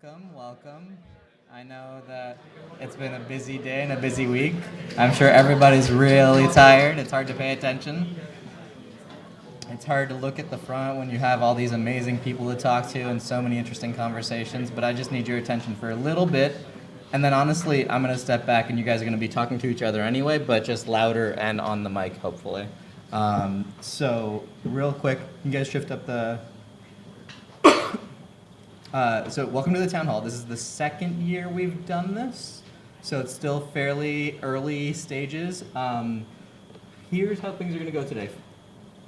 Welcome, welcome. I know that it's been a busy day and a busy week. I'm sure everybody's really tired. It's hard to pay attention. It's hard to look at the front when you have all these amazing people to talk to and so many interesting conversations, but I just need your attention for a little bit. And then honestly, I'm going to step back and you guys are going to be talking to each other anyway, but just louder and on the mic, hopefully. So, real quick, you guys shift up the so welcome to the town hall. This is the second year we've done this, so it's still fairly early stages. Here's how things are going to go today.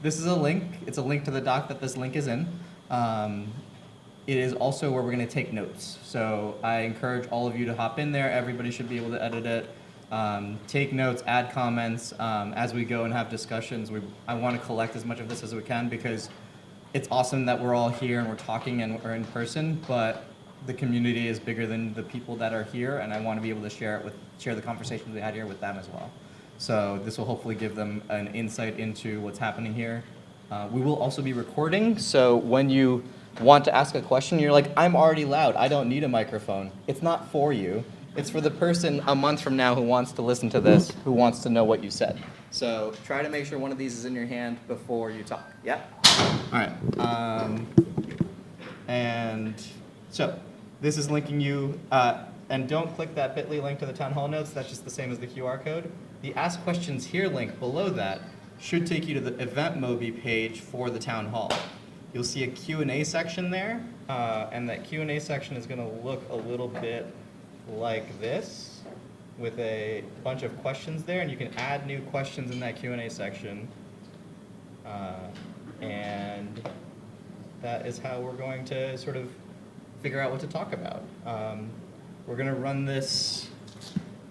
This is a link. It's a link to the doc that this link is in. It is also where we're going to take notes. So I encourage all of you to hop in there. Everybody should be able to edit it. Take notes, add comments as we go and have discussions. I want to collect as much of this as we can because it's awesome that we're all here and we're talking and we're in person, but the community is bigger than the people that are here, and I want to be able to share the conversations we had here with them as well. So this will hopefully give them an insight into what's happening here. We will also be recording, so when you want to ask a question, you're like, I'm already loud, I don't need a microphone. It's not for you. It's for the person a month from now who wants to listen to this, who wants to know what you said. So try to make sure one of these is in your hand before you talk. Yeah? All right. And so this is linking you, and don't click that bit.ly link to the town hall notes. That's just the same as the QR code. The Ask Questions Here link below that should take you to the Event Mobi page for the town hall. You'll see a Q&A section there, and that Q&A section is going to look a little bit like this with a bunch of questions there, and you can add new questions in that Q&A section. And that is how we're going to sort of figure out what to talk about. We're going to run this,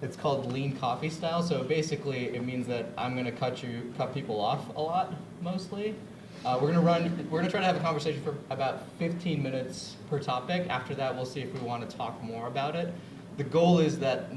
it's called lean coffee style, so basically it means that I'm going to cut people off a lot, mostly. We're going to try to have a conversation for about 15 minutes per topic. After that, we'll see if we want to talk more about it. The goal is that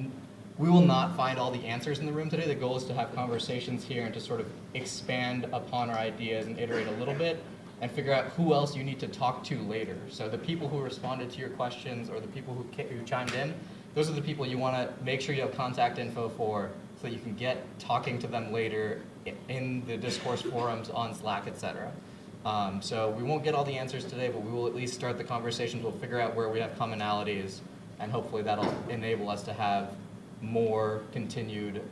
we will not find all the answers in the room today. The goal is to have conversations here and to sort of expand upon our ideas and iterate a little bit and figure out who else you need to talk to later. So the people who responded to your questions or the people who chimed in, those are the people you want to make sure you have contact info for so that you can get talking to them later in the discourse forums on Slack, etc. So we won't get all the answers today, but we will at least start the conversations. We'll figure out where we have commonalities, and hopefully that'll enable us to have more continued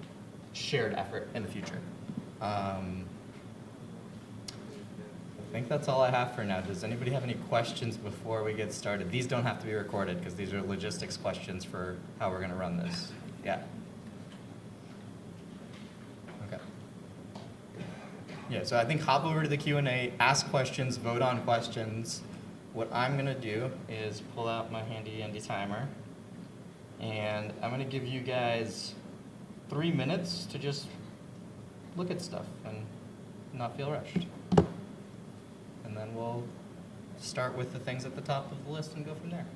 shared effort in the future. I think that's all I have for now. Does anybody have any questions before we get started? These don't have to be recorded because these are logistics questions for how we're going to run this. Yeah. Okay. Yeah, so I think hop over to the Q&A, ask questions, vote on questions. What I'm going to do is pull out my handy timer. And I'm going to give you guys 3 minutes to just look at stuff and not feel rushed. And then we'll start with the things at the top of the list and go from there.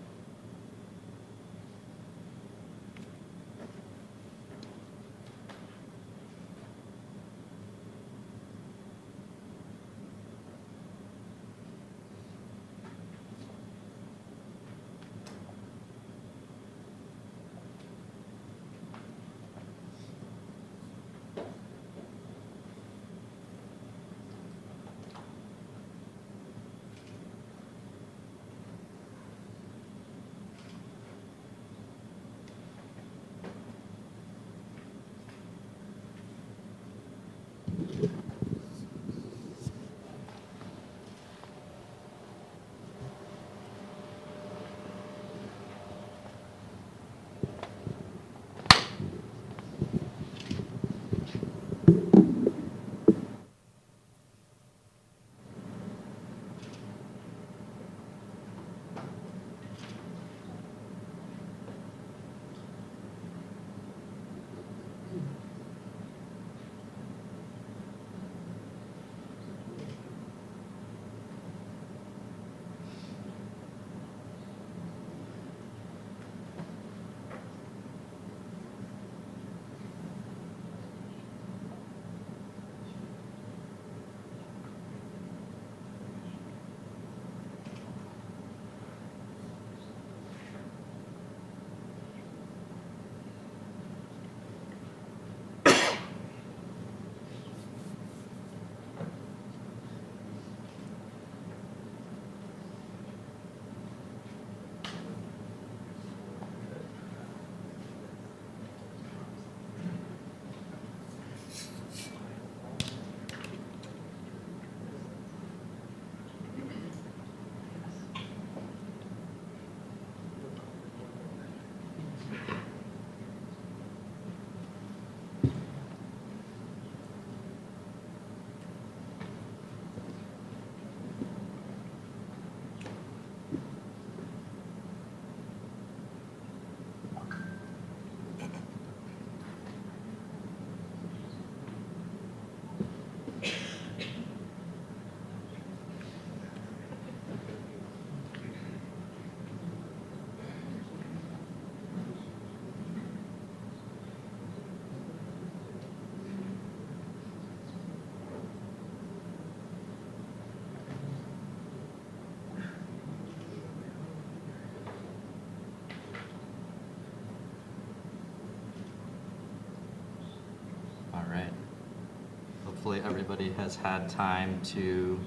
everybody has had time to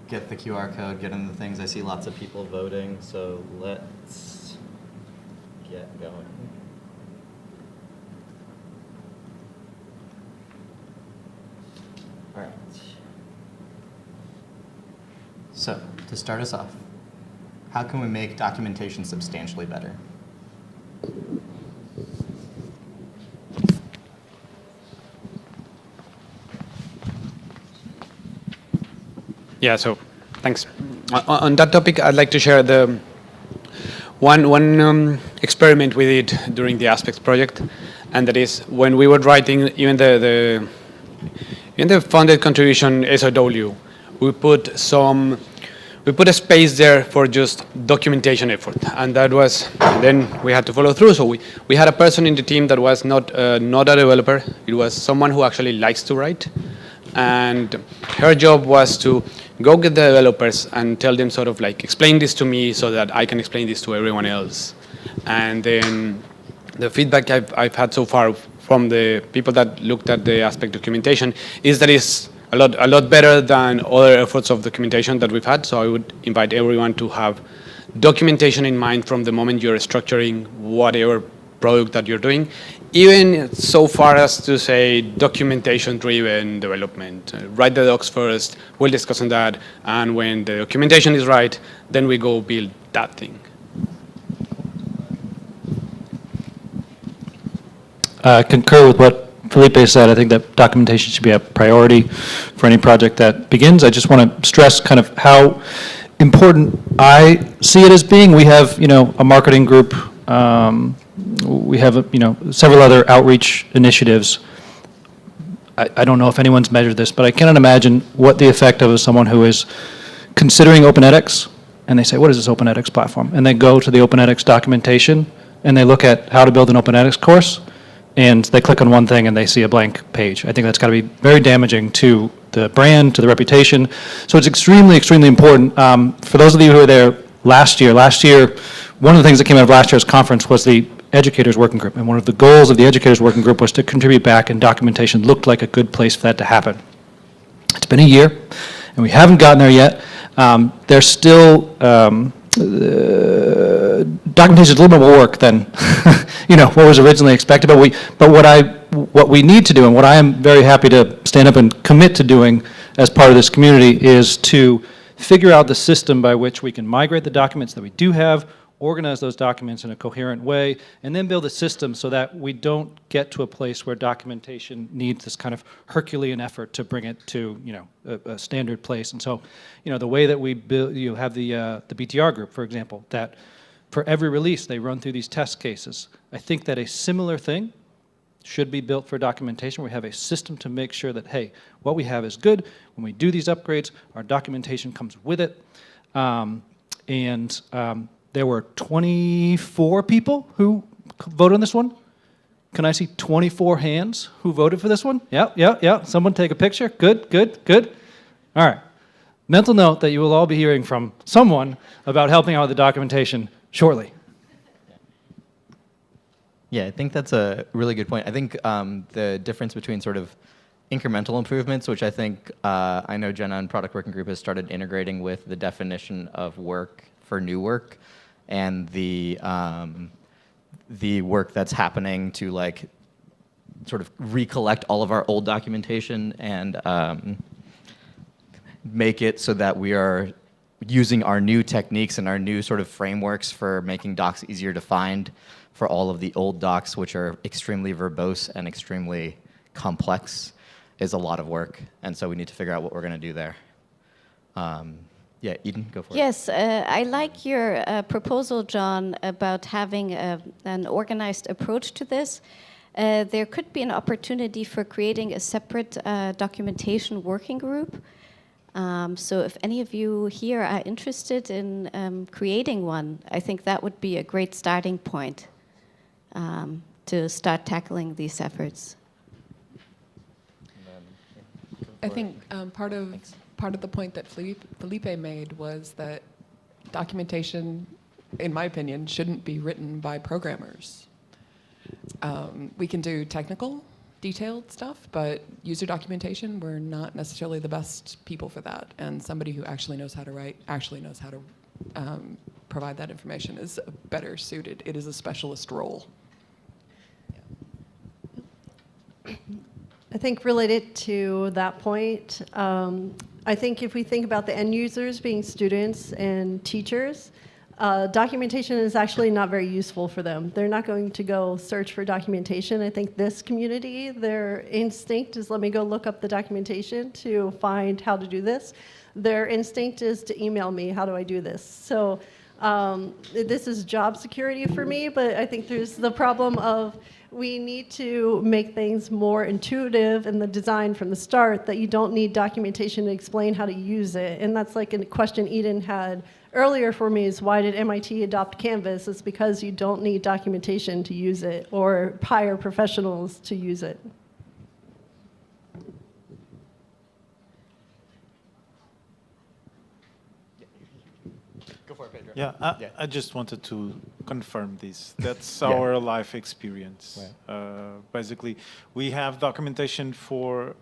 get the QR code, get into things. I see lots of people voting, so let's get going. All right. So, to start us off, how can we make documentation substantially better? Yeah, so thanks. On that topic, I'd like to share the one experiment we did during the Aspects project, and that is when we were writing even the funded contribution SOW, we put a space there for just documentation effort, and that was, and then we had to follow through. So we had a person in the team that was not a developer. It was someone who actually likes to write, and her job was to go get the developers and tell them sort of like, explain this to me so that I can explain this to everyone else. And then the feedback I've had so far from the people that looked at the Aspect documentation is that it's a lot better than other efforts of documentation that we've had. So I would invite everyone to have documentation in mind from the moment you're structuring whatever product that you're doing, even so far as to say documentation-driven development. Write the docs first, we'll discuss on that, and when the documentation is right, then we go build that thing. I concur with what Felipe said. I think that documentation should be a priority for any project that begins. I just want to stress kind of how important I see it as being. We have, a marketing group. We have, several other outreach initiatives. I don't know if anyone's measured this, but I cannot imagine what the effect of someone who is considering Open edX, and they say, what is this Open edX platform? And they go to the Open edX documentation, and they look at how to build an Open edX course, and they click on one thing and they see a blank page. I think that's got to be very damaging to the brand, to the reputation. So it's extremely, extremely important. For those of you who were there last year, one of the things that came out of last year's conference was the Educators Working Group. And one of the goals of the Educators Working Group was to contribute back, and documentation looked like a good place for that to happen. It's been a year, and we haven't gotten there yet. There's still documentation is a little bit more work than what was originally expected. But what we need to do, and what I am very happy to stand up and commit to doing as part of this community, is to figure out the system by which we can migrate the documents that we do have, organize those documents in a coherent way, and then build a system so that we don't get to a place where documentation needs this kind of Herculean effort to bring it to a standard place. And so, the way that we build, you have the BTR group, for example, that for every release they run through these test cases. I think that a similar thing should be built for documentation. We have a system to make sure that, hey, what we have is good. When we do these upgrades, our documentation comes with it. There were 24 people who voted on this one. Can I see 24 hands who voted for this one? Yeah. Someone take a picture. Good. All right. Mental note that you will all be hearing from someone about helping out with the documentation shortly. Yeah, I think that's a really good point. I think the difference between sort of incremental improvements, which I think I know Jenna and Product Working Group has started integrating with the definition of work for new work, and the work that's happening to sort of recollect all of our old documentation and make it so that we are using our new techniques and our new sort of frameworks for making docs easier to find for all of the old docs, which are extremely verbose and extremely complex, is a lot of work. And so we need to figure out what we're going to do there. Yeah, Eden, go for it. Yes, I like your proposal, John, about having an organized approach to this. There could be an opportunity for creating a separate documentation working group. So if any of you here are interested in creating one, I think that would be a great starting point to start tackling these efforts. I think part of the point that Felipe made was that documentation, in my opinion, shouldn't be written by programmers. We can do technical detailed stuff, but user documentation, we're not necessarily the best people for that. And somebody who actually knows how to write, actually knows how to provide that information is better suited. It is a specialist role. I think related to that point, I think if we think about the end users being students and teachers, documentation is actually not very useful for them. They're not going to go search for documentation. I think this community, their instinct is let me go look up the documentation to find how to do this. Their instinct is to email me, how do I do this? So this is job security for me, but I think there's the problem of we need to make things more intuitive in the design from the start, that you don't need documentation to explain how to use it. And that's like a question Eden had earlier for me, is why did MIT adopt Canvas? It's because you don't need documentation to use it or hire professionals to use it. Go for it, Pedro. Yeah, Yeah. I just wanted to confirm this. That's our life experience. Basically, we have documentation for,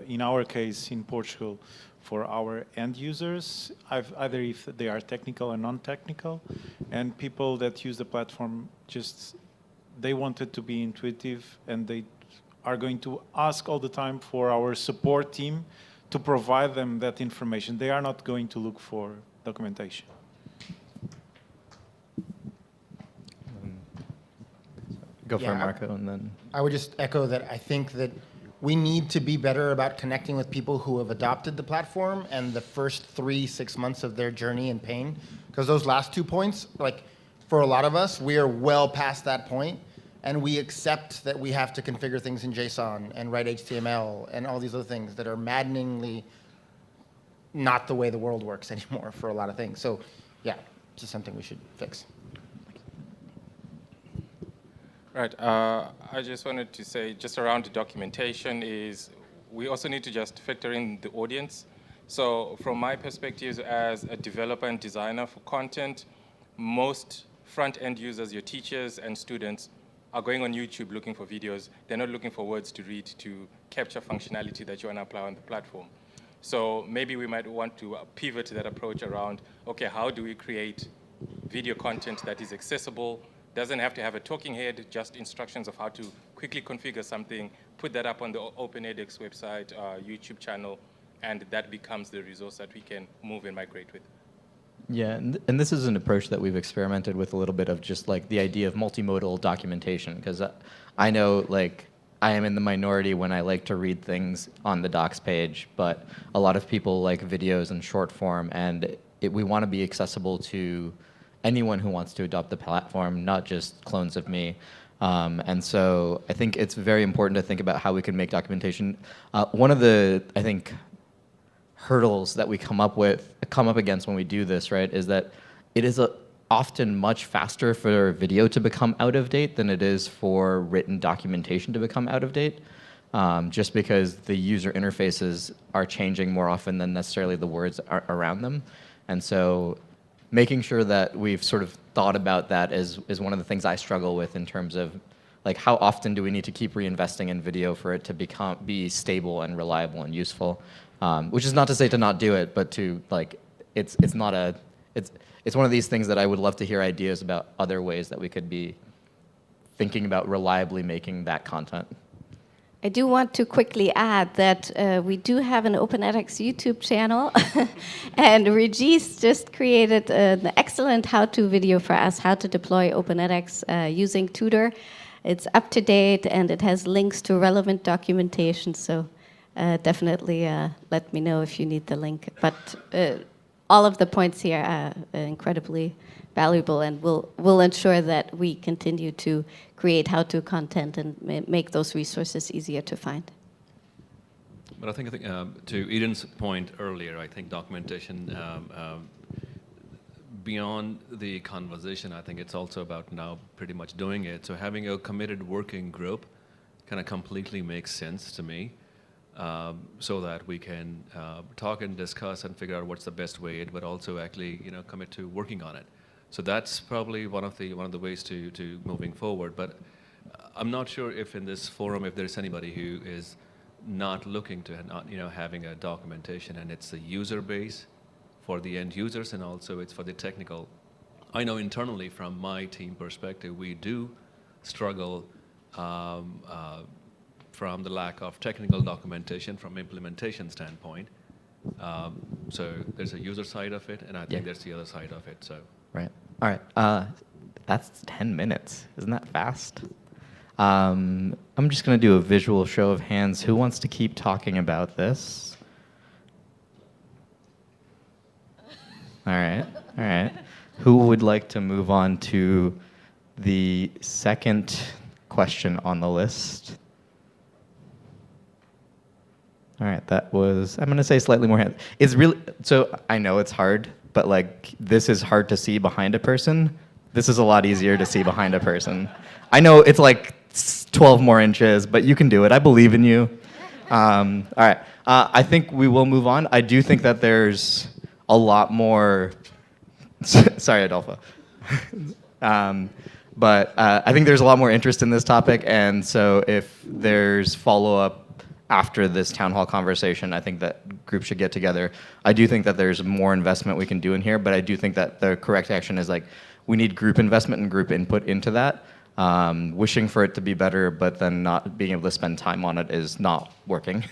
in our case, in Portugal, for our end users, either if they are technical or non-technical, and people that use the platform just, they want it to be intuitive, and they are going to ask all the time for our support team to provide them that information. They are not going to look for documentation. Go for it, Yeah, Marco, and then. I would just echo that I think that we need to be better about connecting with people who have adopted the platform and the first 3-6 months of their journey and pain. Because those last 2 points, like for a lot of us, we are well past that point, and we accept that we have to configure things in JSON and write HTML and all these other things that are maddeningly not the way the world works anymore for a lot of things. So yeah, just something we should fix. Right. I just wanted to say, just around the documentation, is we also need to just factor in the audience. So from my perspective as a developer and designer for content, most front-end users, your teachers and students, are going on YouTube looking for videos. They're not looking for words to read to capture functionality that you want to apply on the platform. So maybe we might want to pivot that approach around, okay, how do we create video content that is accessible, doesn't have to have a talking head, just instructions of how to quickly configure something, put that up on the Open edX website, YouTube channel, and that becomes the resource that we can move and migrate with. Yeah, and this is an approach that we've experimented with a little bit, of just like the idea of multimodal documentation, because I know like I am in the minority when I like to read things on the docs page, but a lot of people like videos and short form, and we want to be accessible to anyone who wants to adopt the platform, not just clones of me. And so I think it's very important to think about how we can make documentation. One of the, I think, hurdles that we come up against when we do this, right, is that it is often much faster for video to become out of date than it is for written documentation to become out of date, just because the user interfaces are changing more often than necessarily the words are around them. And so making sure that we've sort of thought about that is one of the things I struggle with, in terms of like how often do we need to keep reinvesting in video for it to be stable and reliable and useful. Which is not to say to not do it, but to like it's one of these things that I would love to hear ideas about other ways that we could be thinking about reliably making that content. I do want to quickly add that we do have an Open edX YouTube channel, and Regis just created an excellent how-to video for us, how to deploy Open edX using Tutor. It's up to date, and it has links to relevant documentation, so definitely let me know if you need the link. But all of the points here are incredibly valuable, and we'll ensure that we continue to create how-to content and make those resources easier to find. But I think to Eden's point earlier, I think documentation, beyond the conversation, I think it's also about now pretty much doing it. So having a committed working group kind of completely makes sense to me, so that we can talk and discuss and figure out what's the best way, but also actually commit to working on it. So that's probably one of the ways to moving forward. But I'm not sure if in this forum, if there's anybody who is not looking to, not, having a documentation, and it's a user base for the end users, and also it's for the technical. I know internally from my team perspective, we do struggle from the lack of technical documentation from implementation standpoint. So there's a user side of it, and I think there's the other side of it. So Right. All right. That's 10 minutes. Isn't that fast? I'm just going to do a visual show of hands. Who wants to keep talking about this? All right. All right. Who would like to move on to the second question on the list? All right, that was, I'm going to say slightly more hands. It's really, so I know it's hard, but like this is hard to see behind a person. This is a lot easier to see behind a person. I know it's like 12 more inches, but you can do it. I believe in you. All right, I think we will move on. I do think that there's a lot more, sorry, Adolfo. But I think there's a lot more interest in this topic, and so if there's follow-up after this town hall conversation, I think that groups should get together. I do think that there's more investment we can do in here, but I do think that the correct action is like, we need group investment and group input into that. Wishing for it to be better, but then not being able to spend time on it is not working.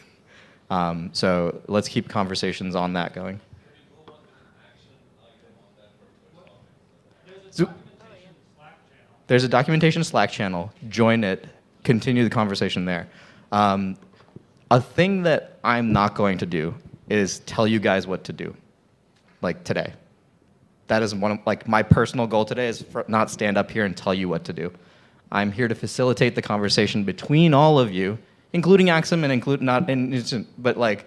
So let's keep conversations on that going. So, there's a documentation Slack channel. Join it. Continue the conversation there. A thing that I'm not going to do is tell you guys what to do, like today. That is one of, like, my personal goal today is not stand up here and tell you what to do. I'm here to facilitate the conversation between all of you, including Axum and but like,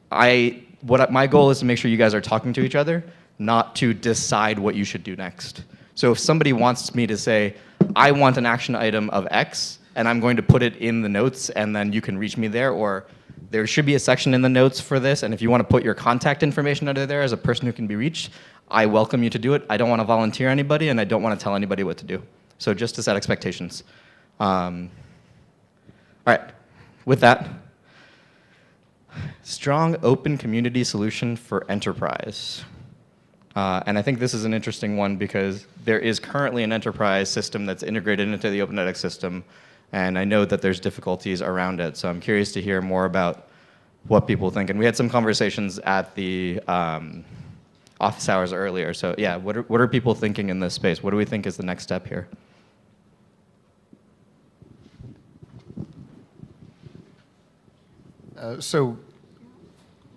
my goal is to make sure you guys are talking to each other, not to decide what you should do next. So if somebody wants me to say, I want an action item of X, and I'm going to put it in the notes, and then you can reach me there, or there should be a section in the notes for this, and if you want to put your contact information under there as a person who can be reached, I welcome you to do it. I don't want to volunteer anybody, and I don't want to tell anybody what to do. So just to set expectations. All right, with that, strong open community solution for enterprise. And I think this is an interesting one because there is currently an enterprise system that's integrated into the Open edX system, and I know that there's difficulties around it. So I'm curious to hear more about what people think. And we had some conversations at the office hours earlier. So yeah, what are people thinking in this space? What do we think is the next step here? So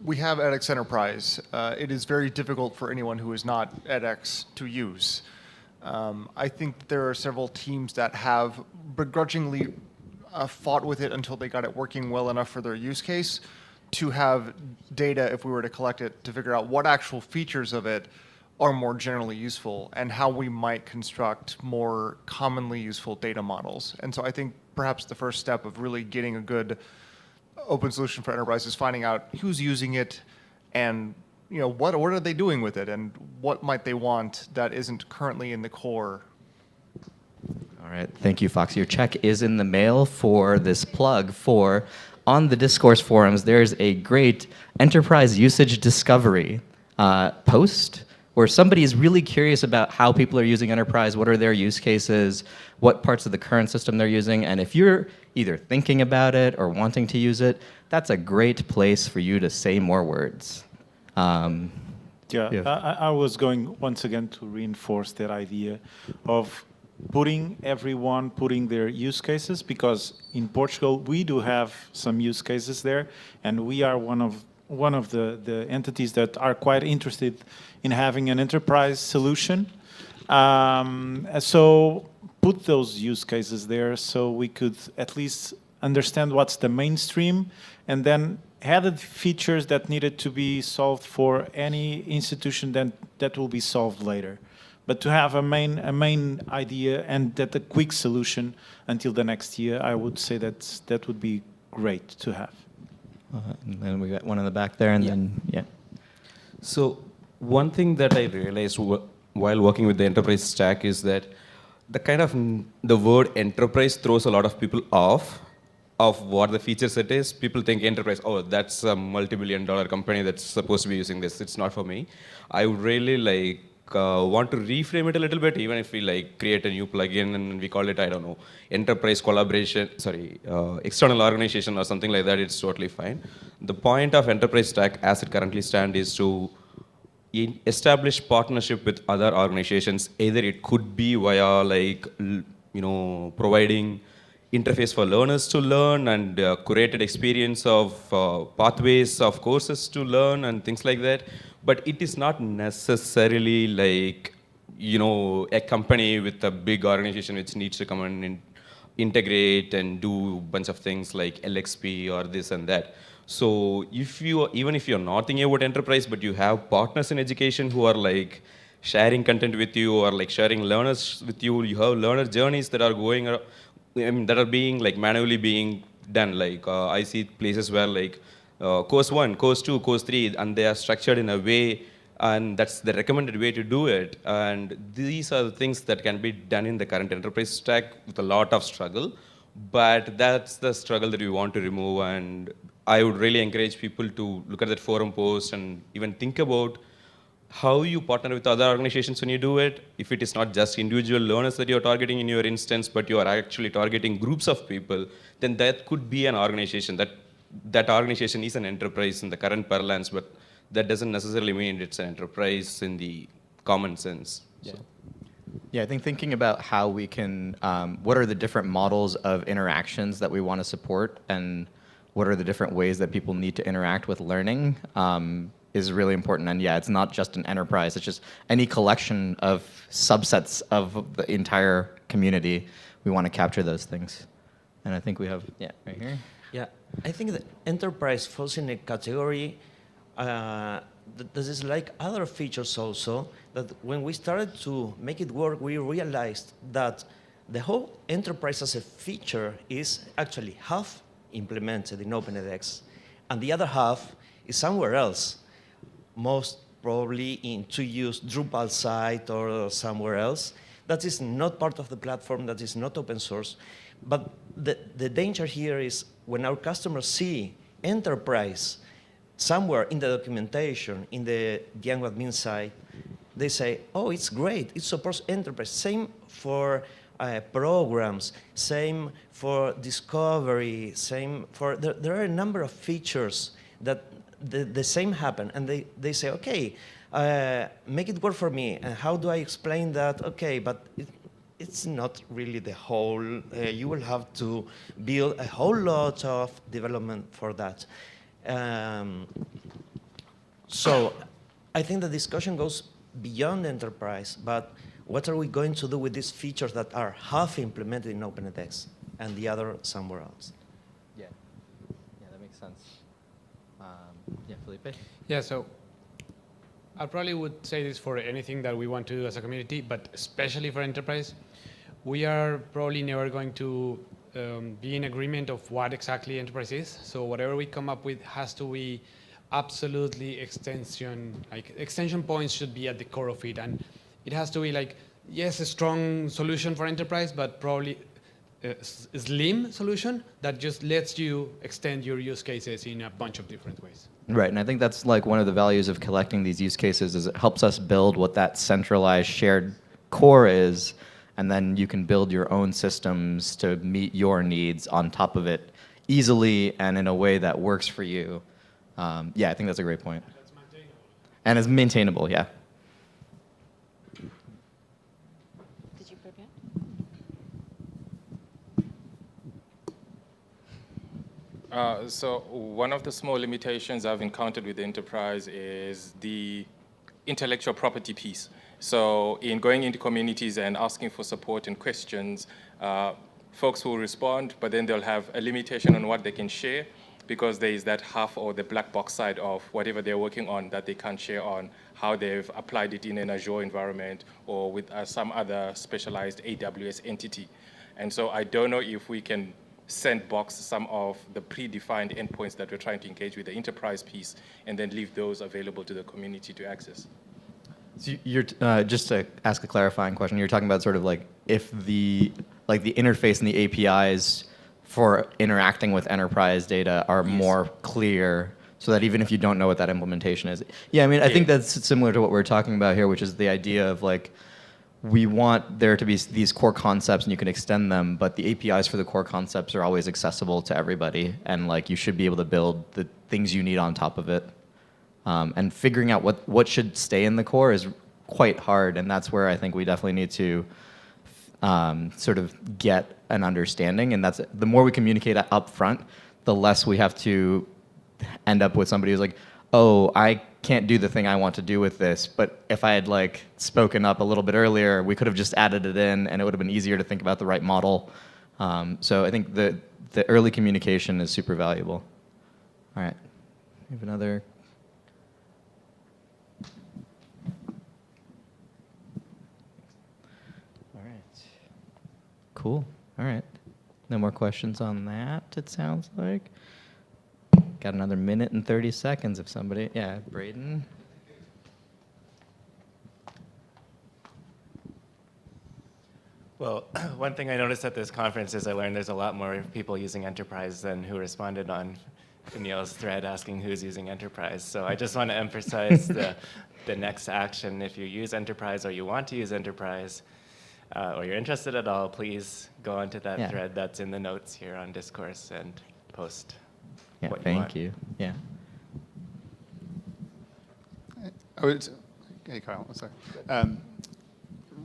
we have edX Enterprise. It is very difficult for anyone who is not edX to use. I think there are several teams that have begrudgingly fought with it until they got it working well enough for their use case to have data, if we were to collect it, to figure out what actual features of it are more generally useful and how we might construct more commonly useful data models. And so I think perhaps the first step of really getting a good open solution for enterprise is finding out who's using it and what are they doing with it and what might they want that isn't currently in the core. All right, thank you, Fox. Your check is in the mail for this plug for, on the Discourse forums, there's a great enterprise usage discovery post where somebody is really curious about how people are using enterprise, what are their use cases, what parts of the current system they're using, and if you're either thinking about it or wanting to use it, that's a great place for you to say more words. I was going once again to reinforce that idea of putting their use cases, because in Portugal we do have some use cases there, and we are one of the entities that are quite interested in having an enterprise solution. So put those use cases there so we could at least understand what's the mainstream, and then added features that needed to be solved for any institution that will be solved later. But to have a main idea and that a quick solution until the next year, I would say that would be great to have. And then we got one in the back there, and then, yeah. So one thing that I realized while working with the enterprise stack is that the kind of the word enterprise throws a lot of people off of what the feature set is. People think enterprise, oh, that's a multi-billion-dollar company that's supposed to be using this. It's not for me. I would really like want to reframe it a little bit, even if we like create a new plugin and we call it, I don't know, enterprise collaboration, sorry, external organization or something like that, it's totally fine. The point of enterprise stack as it currently stands is to establish partnership with other organizations. Either it could be via like, providing interface for learners to learn and curated experience of pathways of courses to learn and things like that. But it is not necessarily like, a company with a big organization which needs to come and integrate and do a bunch of things like LXP or this and that. So even if you're not thinking about enterprise, but you have partners in education who are like sharing content with you or like sharing learners with you, you have learner journeys that are going, that are being like manually being done. Like I see places where like course 1, course 2, course 3, and they are structured in a way, and that's the recommended way to do it. And these are the things that can be done in the current enterprise stack with a lot of struggle, but that's the struggle that we want to remove. And I would really encourage people to look at that forum post and even think about how you partner with other organizations when you do it. If it is not just individual learners that you're targeting in your instance, but you are actually targeting groups of people, then that could be an organization. That organization is an enterprise in the current parlance, but that doesn't necessarily mean it's an enterprise in the common sense. Yeah. So. Yeah, I think thinking about how we can, what are the different models of interactions that we want to support, and what are the different ways that people need to interact with learning, is really important. And yeah, it's not just an enterprise, it's just any collection of subsets of the entire community. We want to capture those things. And I think we have, yeah, right here. Yeah, I think the enterprise falls in a category that is like other features also, that when we started to make it work, we realized that the whole enterprise as a feature is actually half implemented in OpenEdX, and the other half is somewhere else, most probably in to-use Drupal site or somewhere else. That is not part of the platform, that is not open source. But the danger here is when our customers see enterprise somewhere in the documentation, in the Django admin site, they say, oh, it's great, it supports enterprise. Same for programs, same for discovery, same for, there are a number of features that the same happen, and they say, okay, make it work for me, and how do I explain that? Okay, but it's not really the whole, you will have to build a whole lot of development for that. So I think the discussion goes beyond enterprise, but what are we going to do with these features that are half implemented in OpenEdX and the other somewhere else? Yeah, that makes sense. Yeah, Felipe? Yeah, so I probably would say this for anything that we want to do as a community, but especially for enterprise. We are probably never going to be in agreement of what exactly enterprise is. So whatever we come up with has to be absolutely extension, like extension points should be at the core of it. And it has to be like, yes, a strong solution for enterprise, but probably a slim solution that just lets you extend your use cases in a bunch of different ways. Right, and I think that's like one of the values of collecting these use cases is it helps us build what that centralized shared core is, and then you can build your own systems to meet your needs on top of it easily and in a way that works for you. Yeah, I think that's a great point. That's maintainable. And it's maintainable, yeah. Did you prepare? So one of the small limitations I've encountered with the enterprise is the intellectual property piece. So in going into communities and asking for support and questions, folks will respond, but then they'll have a limitation on what they can share because there is that half or the black box side of whatever they're working on that they can't share on how they've applied it in an Azure environment or with some other specialized AWS entity. And so I don't know if we can sandbox some of the predefined endpoints that we're trying to engage with the enterprise piece and then leave those available to the community to access. So you're just to ask a clarifying question. You're talking about sort of like if the interface and the APIs for interacting with enterprise data are more clear, so that even if you don't know what that implementation is. Yeah, I mean, I think that's similar to what we're talking about here, which is the idea of like we want there to be these core concepts and you can extend them, but the APIs for the core concepts are always accessible to everybody, and like you should be able to build the things you need on top of it. And figuring out what should stay in the core is quite hard, and that's where I think we definitely need to sort of get an understanding. And that's the more we communicate up front, the less we have to end up with somebody who's like, oh, I can't do the thing I want to do with this, but if I had like spoken up a little bit earlier, we could have just added it in, and it would have been easier to think about the right model. So I think the early communication is super valuable. All right, we have another. Cool. All right. No more questions on that, it sounds like. Got another minute and 30 seconds if somebody, yeah, Braden. Well, one thing I noticed at this conference is I learned there's a lot more people using Enterprise than who responded on Neil's thread asking who's using Enterprise. So I just want to emphasize the next action. If you use Enterprise or you want to use Enterprise, or you're interested at all, please go onto that thread that's in the notes here on Discourse and post what you want. Thank you. Yeah. Hey, Kyle. Sorry.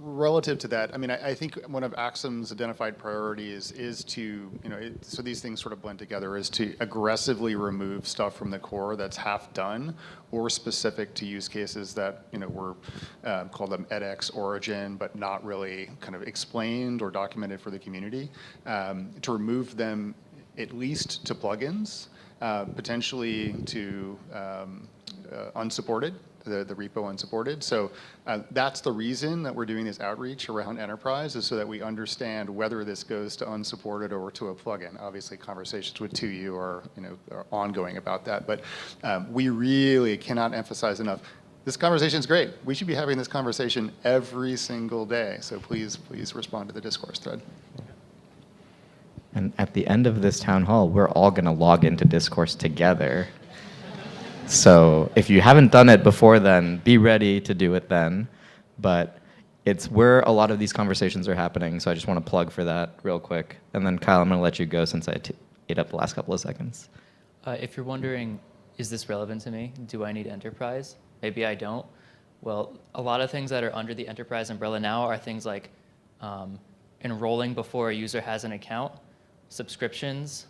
Relative to that, I mean, I think one of Axum's identified priorities is to, so these things sort of blend together, is to aggressively remove stuff from the core that's half done or specific to use cases that, were call them edX origin, but not really kind of explained or documented for the community, to remove them at least to plugins, potentially to unsupported. The repo unsupported. So that's the reason that we're doing this outreach around enterprise, is so that we understand whether this goes to unsupported or to a plugin. Obviously, conversations with 2U are ongoing about that, but we really cannot emphasize enough. This conversation is great. We should be having this conversation every single day. So please respond to the Discourse thread. And at the end of this town hall, we're all going to log into Discourse together. So if you haven't done it before then, be ready to do it then. But it's where a lot of these conversations are happening, so I just want to plug for that real quick. And then Kyle, I'm going to let you go since I ate up the last couple of seconds. If you're wondering, is this relevant to me? Do I need enterprise? Maybe I don't. Well, a lot of things that are under the enterprise umbrella now are things like enrolling before a user has an account, subscriptions,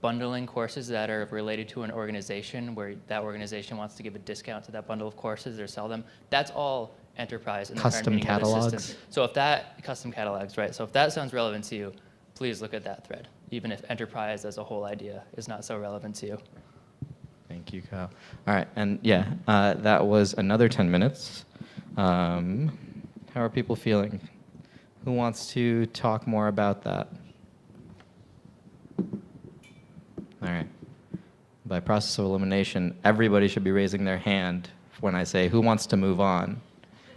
bundling courses that are related to an organization where that organization wants to give a discount to that bundle of courses or sell them. That's all enterprise in the current meaning of the system. So if that, custom catalogs, right? So if that sounds relevant to you, please look at that thread, even if enterprise as a whole idea is not so relevant to you. Thank you, Kyle. All right, and that was another 10 minutes. How are people feeling? Who wants to talk more about that? All right. By process of elimination, everybody should be raising their hand when I say, who wants to move on?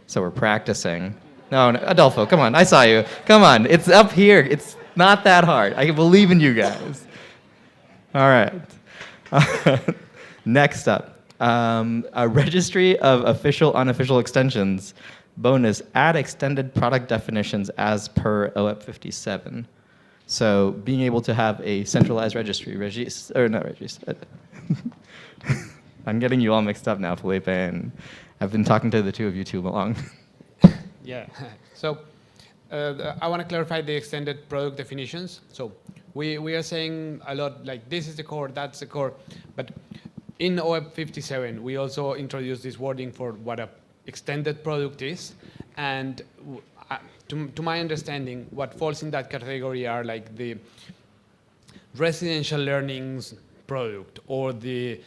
So we're practicing. No, Adolfo, come on. I saw you. Come on. It's up here. It's not that hard. I believe in you guys. All right. Next up, a registry of official, unofficial extensions. Bonus, add extended product definitions as per OEP 57. So being able to have a centralized registry, I'm getting you all mixed up now, Felipe, and I've been talking to the two of you too long. Yeah, so I want to clarify the extended product definitions. So we are saying a lot like this is the core, that's the core, but in OEP 57, we also introduced this wording for what a extended product is, and to my understanding, what falls in that category are like the residential learnings product or the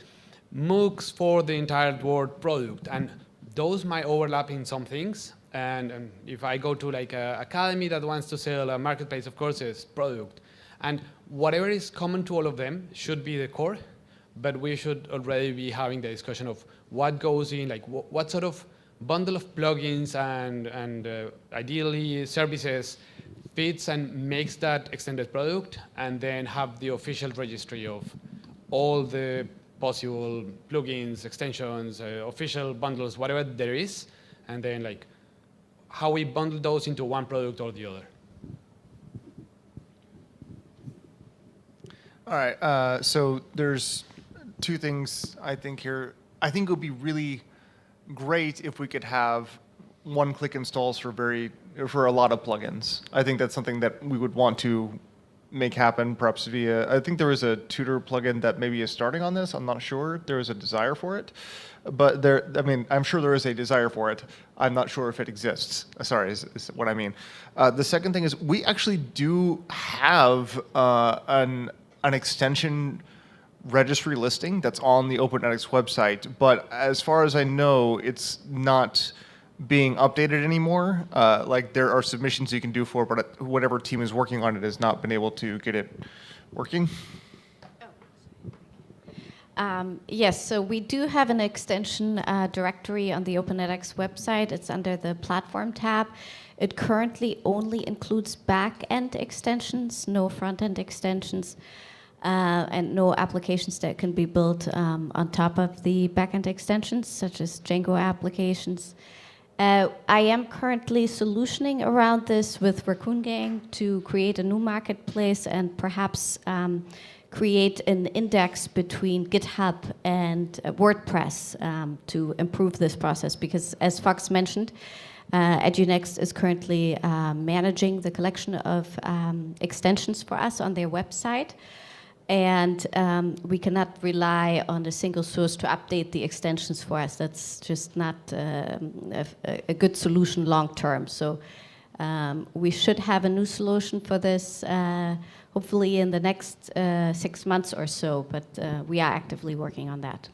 MOOCs for the entire world product, and those might overlap in some things. And if I go to like an academy that wants to sell a marketplace of courses product, and whatever is common to all of them should be the core, but we should already be having the discussion of what goes in, like what sort of bundle of plugins and ideally services fits and makes that extended product, and then have the official registry of all the possible plugins, extensions, official bundles, whatever there is, and then like how we bundle those into one product or the other. All right, so there's two things I think here. I think it would be really great if we could have one-click installs for a lot of plugins. I think that's something that we would want to make happen, perhaps via, I think there is a tutor plugin that maybe is starting on this. I'm not sure. There is a desire for it. But I'm sure there is a desire for it. I'm not sure if it exists. Sorry, is what I mean. The second thing is we actually do have an extension registry listing that's on the Open edX website, but as far as I know, it's not being updated anymore. Like there are submissions you can do for it, but whatever team is working on it has not been able to get it working. Yes, so we do have an extension directory on the Open edX website. It's under the Platform tab. It currently only includes back-end extensions, no front-end extensions, and no applications that can be built on top of the back-end extensions, such as Django applications. I am currently solutioning around this with Raccoon Gang to create a new marketplace and perhaps create an index between GitHub and WordPress to improve this process, because as Fox mentioned, EduNext is currently managing the collection of extensions for us on their website, and we cannot rely on a single source to update the extensions for us. That's just not a good solution long term. So we should have a new solution for this hopefully in the next 6 months or so, but we are actively working on that.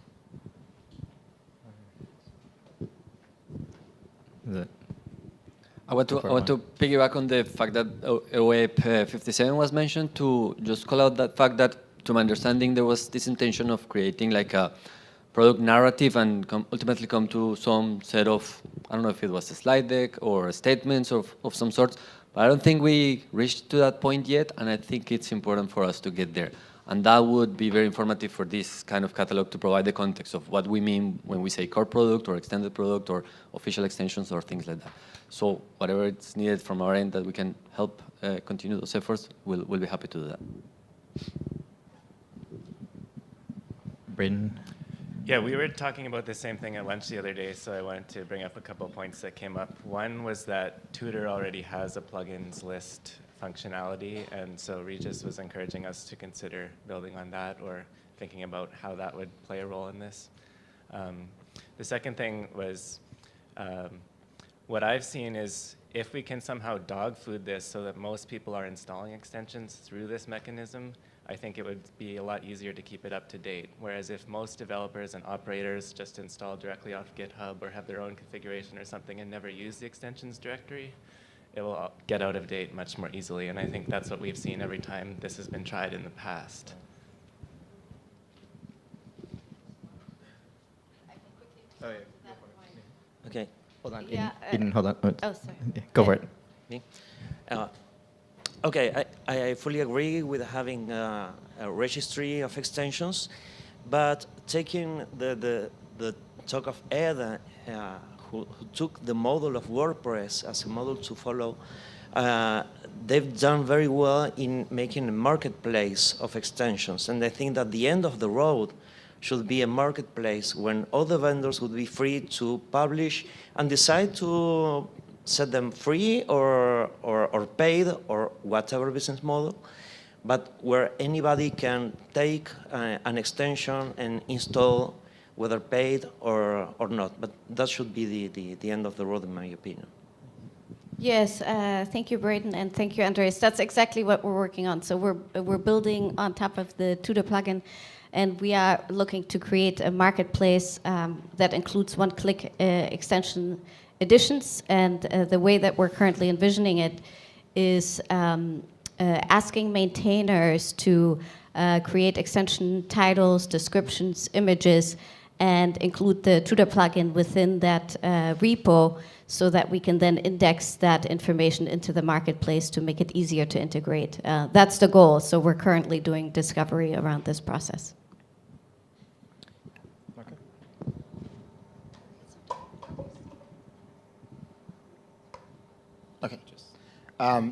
I want to piggyback on the fact that OAP 57 was mentioned, to just call out that fact that, to my understanding, there was this intention of creating like a product narrative and ultimately come to some set of, I don't know if it was a slide deck or statements of some sort, but I don't think we reached to that point yet, and I think it's important for us to get there. And that would be very informative for this kind of catalog to provide the context of what we mean when we say core product or extended product or official extensions or things like that. So whatever it's needed from our end that we can help continue those efforts, we'll be happy to do that. Braden? Yeah, we were talking about the same thing at lunch the other day, so I wanted to bring up a couple of points that came up. One was that Tutor already has a plugins list functionality, and so Regis was encouraging us to consider building on that or thinking about how that would play a role in this. The second thing was what I've seen is if we can somehow dog food this so that most people are installing extensions through this mechanism, I think it would be a lot easier to keep it up to date. Whereas if most developers and operators just install directly off GitHub or have their own configuration or something and never use the extensions directory, it will get out of date much more easily. And I think that's what we've seen every time this has been tried in the past. Oh, yeah. Okay. Hold on. Yeah, Eden, hold on. oh, sorry. Yeah, go for it. Me? Okay, I fully agree with having a registry of extensions, but taking the talk of Ed, who took the model of WordPress as a model to follow, they've done very well in making a marketplace of extensions. And I think that the end of the road should be a marketplace when all the vendors would be free to publish and decide to set them free or paid or whatever business model, but where anybody can take an extension and install, whether paid or not. But that should be the end of the road, in my opinion. Yes, thank you, Braden, and thank you, Andreas. That's exactly what we're working on. So we're building on top of the Tutor plugin, and we are looking to create a marketplace that includes one-click extension editions. And the way that we're currently envisioning it is asking maintainers to create extension titles, descriptions, images, and include the Tutor plugin within that repo so that we can then index that information into the marketplace to make it easier to integrate. That's the goal. So we're currently doing discovery around this process. Okay.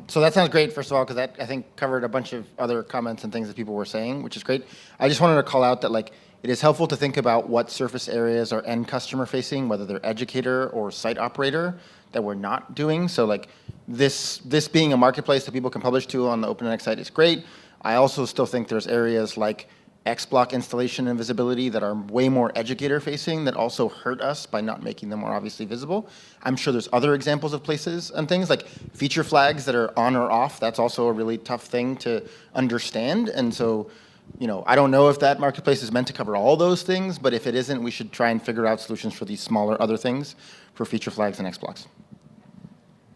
So that sounds great, first of all, because that, I think, covered a bunch of other comments and things that people were saying, which is great. I just wanted to call out that, like, it is helpful to think about what surface areas are end customer facing, whether they're educator or site operator, that we're not doing. So, like, this being a marketplace that people can publish to on the OpenEdX site is great. I also still think there's areas like XBlock installation and visibility that are way more educator facing that also hurt us by not making them more obviously visible. I'm sure there's other examples of places and things like feature flags that are on or off. That's also a really tough thing to understand. And so, you know, I don't know if that marketplace is meant to cover all those things, but if it isn't, we should try and figure out solutions for these smaller other things for feature flags and XBlocks.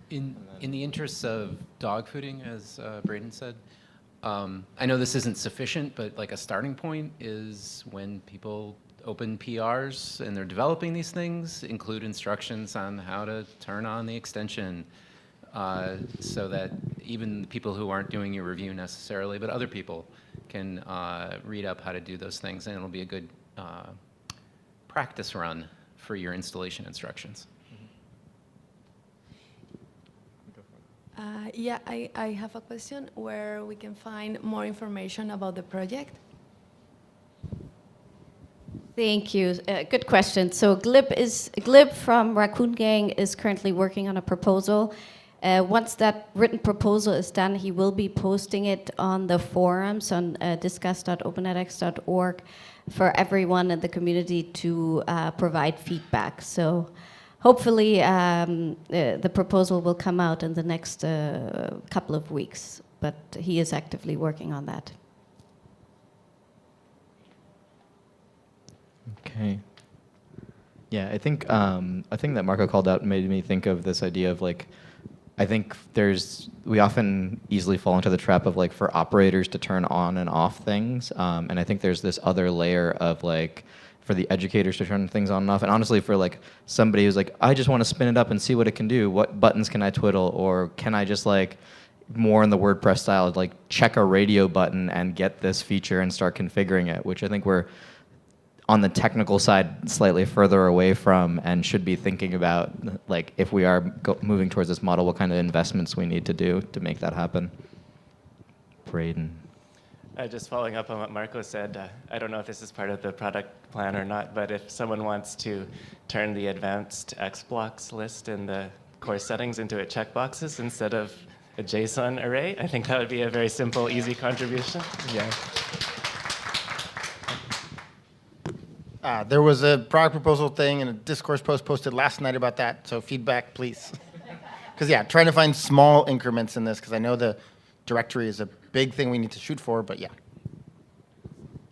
In the interests of dog fooding, as Braden said, I know this isn't sufficient, but like a starting point is when people open PRs and they're developing these things, include instructions on how to turn on the extension so that even people who aren't doing your review necessarily, but other people can read up how to do those things, and it'll be a good practice run for your installation instructions. Yeah, I have a question where we can find more information about the project. Thank you. Good question. So Glib from Raccoon Gang is currently working on a proposal. Once that written proposal is done, he will be posting it on the forums on discuss.openedx.org for everyone in the community to provide feedback. So hopefully the proposal will come out in the next couple of weeks, but he is actively working on that. Okay. Yeah, I think a thing that Marco called out made me think of this idea of like, I think we often easily fall into the trap of like for operators to turn on and off things. And I think there's this other layer of like, for the educators to turn things on and off. And honestly, for like somebody who's like, I just want to spin it up and see what it can do. What buttons can I twiddle? Or can I just like, more in the WordPress style, like check a radio button and get this feature and start configuring it, which I think we're on the technical side slightly further away from and should be thinking about, like, if we are moving towards this model, what kind of investments we need to do to make that happen. Braden. Just following up on what Marco said, I don't know if this is part of the product plan or not, but if someone wants to turn the advanced XBlocks list in the course settings into a checkboxes instead of a JSON array, I think that would be a very simple, easy contribution. Yeah. There was a product proposal thing and a discourse post posted last night about that, so feedback, please. Because, yeah, trying to find small increments in this, because I know the directory is a big thing we need to shoot for, but yeah.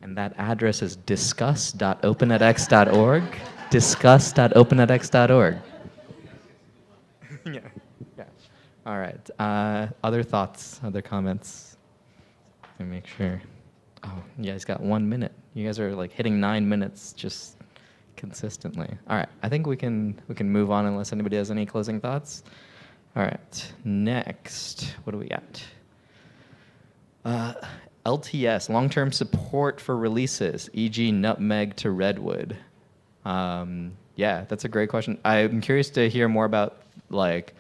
And that address is discuss.openedx.org. Discuss.openedx.org. Yeah. Yeah. All right. Other thoughts, other comments? Let me make sure. Oh, you guys got 1 minute. You guys are like hitting 9 minutes just consistently. All right, I think we can move on unless anybody has any closing thoughts. All right, next, what do we got? LTS, long-term support for releases, e.g. Nutmeg to Redwood. Yeah, that's a great question. I'm curious to hear more about like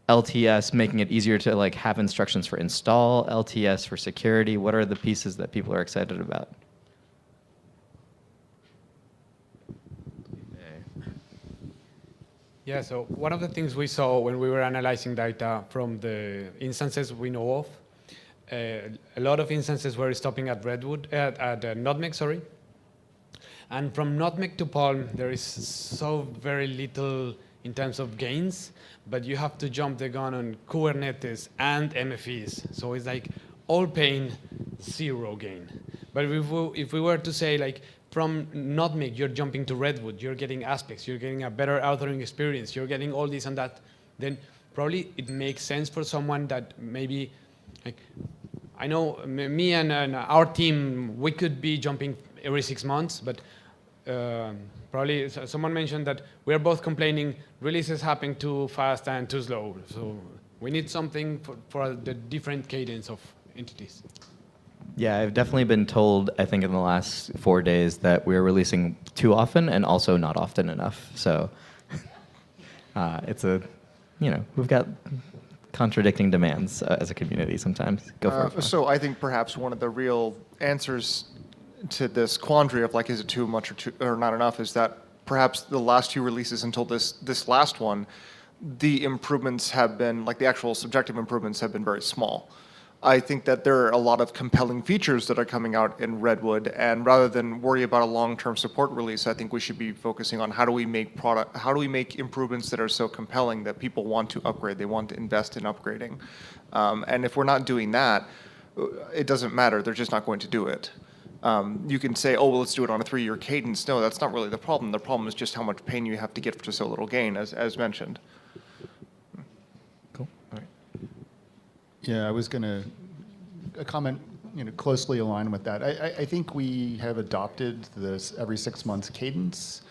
LTS making it easier to like have instructions for install, LTS for security. What are the pieces that people are excited about? Yeah, so one of the things we saw when we were analyzing data from the instances we know of, a lot of instances were stopping at Redwood, at Nutmeg, sorry. And from Nutmeg to Palm, there is so very little in terms of gains, but you have to jump the gun on Kubernetes and MFEs. So it's like all pain, zero gain. But if we were to say like, from Nutmeg, you're jumping to Redwood, you're getting aspects, you're getting a better authoring experience, you're getting all this and that, then probably it makes sense for someone that maybe, like, I know me and our team, we could be jumping every 6 months, but probably someone mentioned that we're both complaining releases happen too fast and too slow. So we need something for the different cadence of entities. Yeah, I've definitely been told, I think in the last 4 days, that we're releasing too often and also not often enough. So it's we've got contradicting demands as a community sometimes. Go for it. So I think perhaps one of the real answers to this quandary of like, is it too much or not enough, is that perhaps the last 2 releases until this last one, the improvements have been, like the actual subjective improvements have been very small. I think that there are a lot of compelling features that are coming out in Redwood, and rather than worry about a long-term support release, I think we should be focusing on how do we make improvements that are so compelling that people want to upgrade, they want to invest in upgrading. And if we're not doing that, it doesn't matter, they're just not going to do it. You can say, oh, well, let's do it on a 3-year cadence. No, that's not really the problem. The problem is just how much pain you have to get for so little gain, as mentioned. Cool. All right. Yeah, I was going to comment, closely aligned with that. I think we have adopted this every 6 months cadence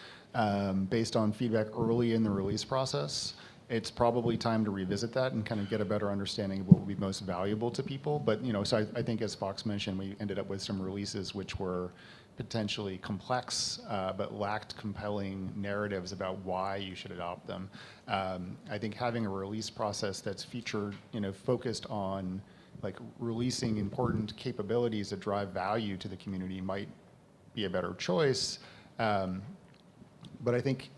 based on feedback early in the release process. It's probably time to revisit that and kind of get a better understanding of what would be most valuable to people. But so I think as Fox mentioned, we ended up with some releases which were potentially complex, but lacked compelling narratives about why you should adopt them. I think having a release process that's focused on like releasing important capabilities that drive value to the community might be a better choice. But I think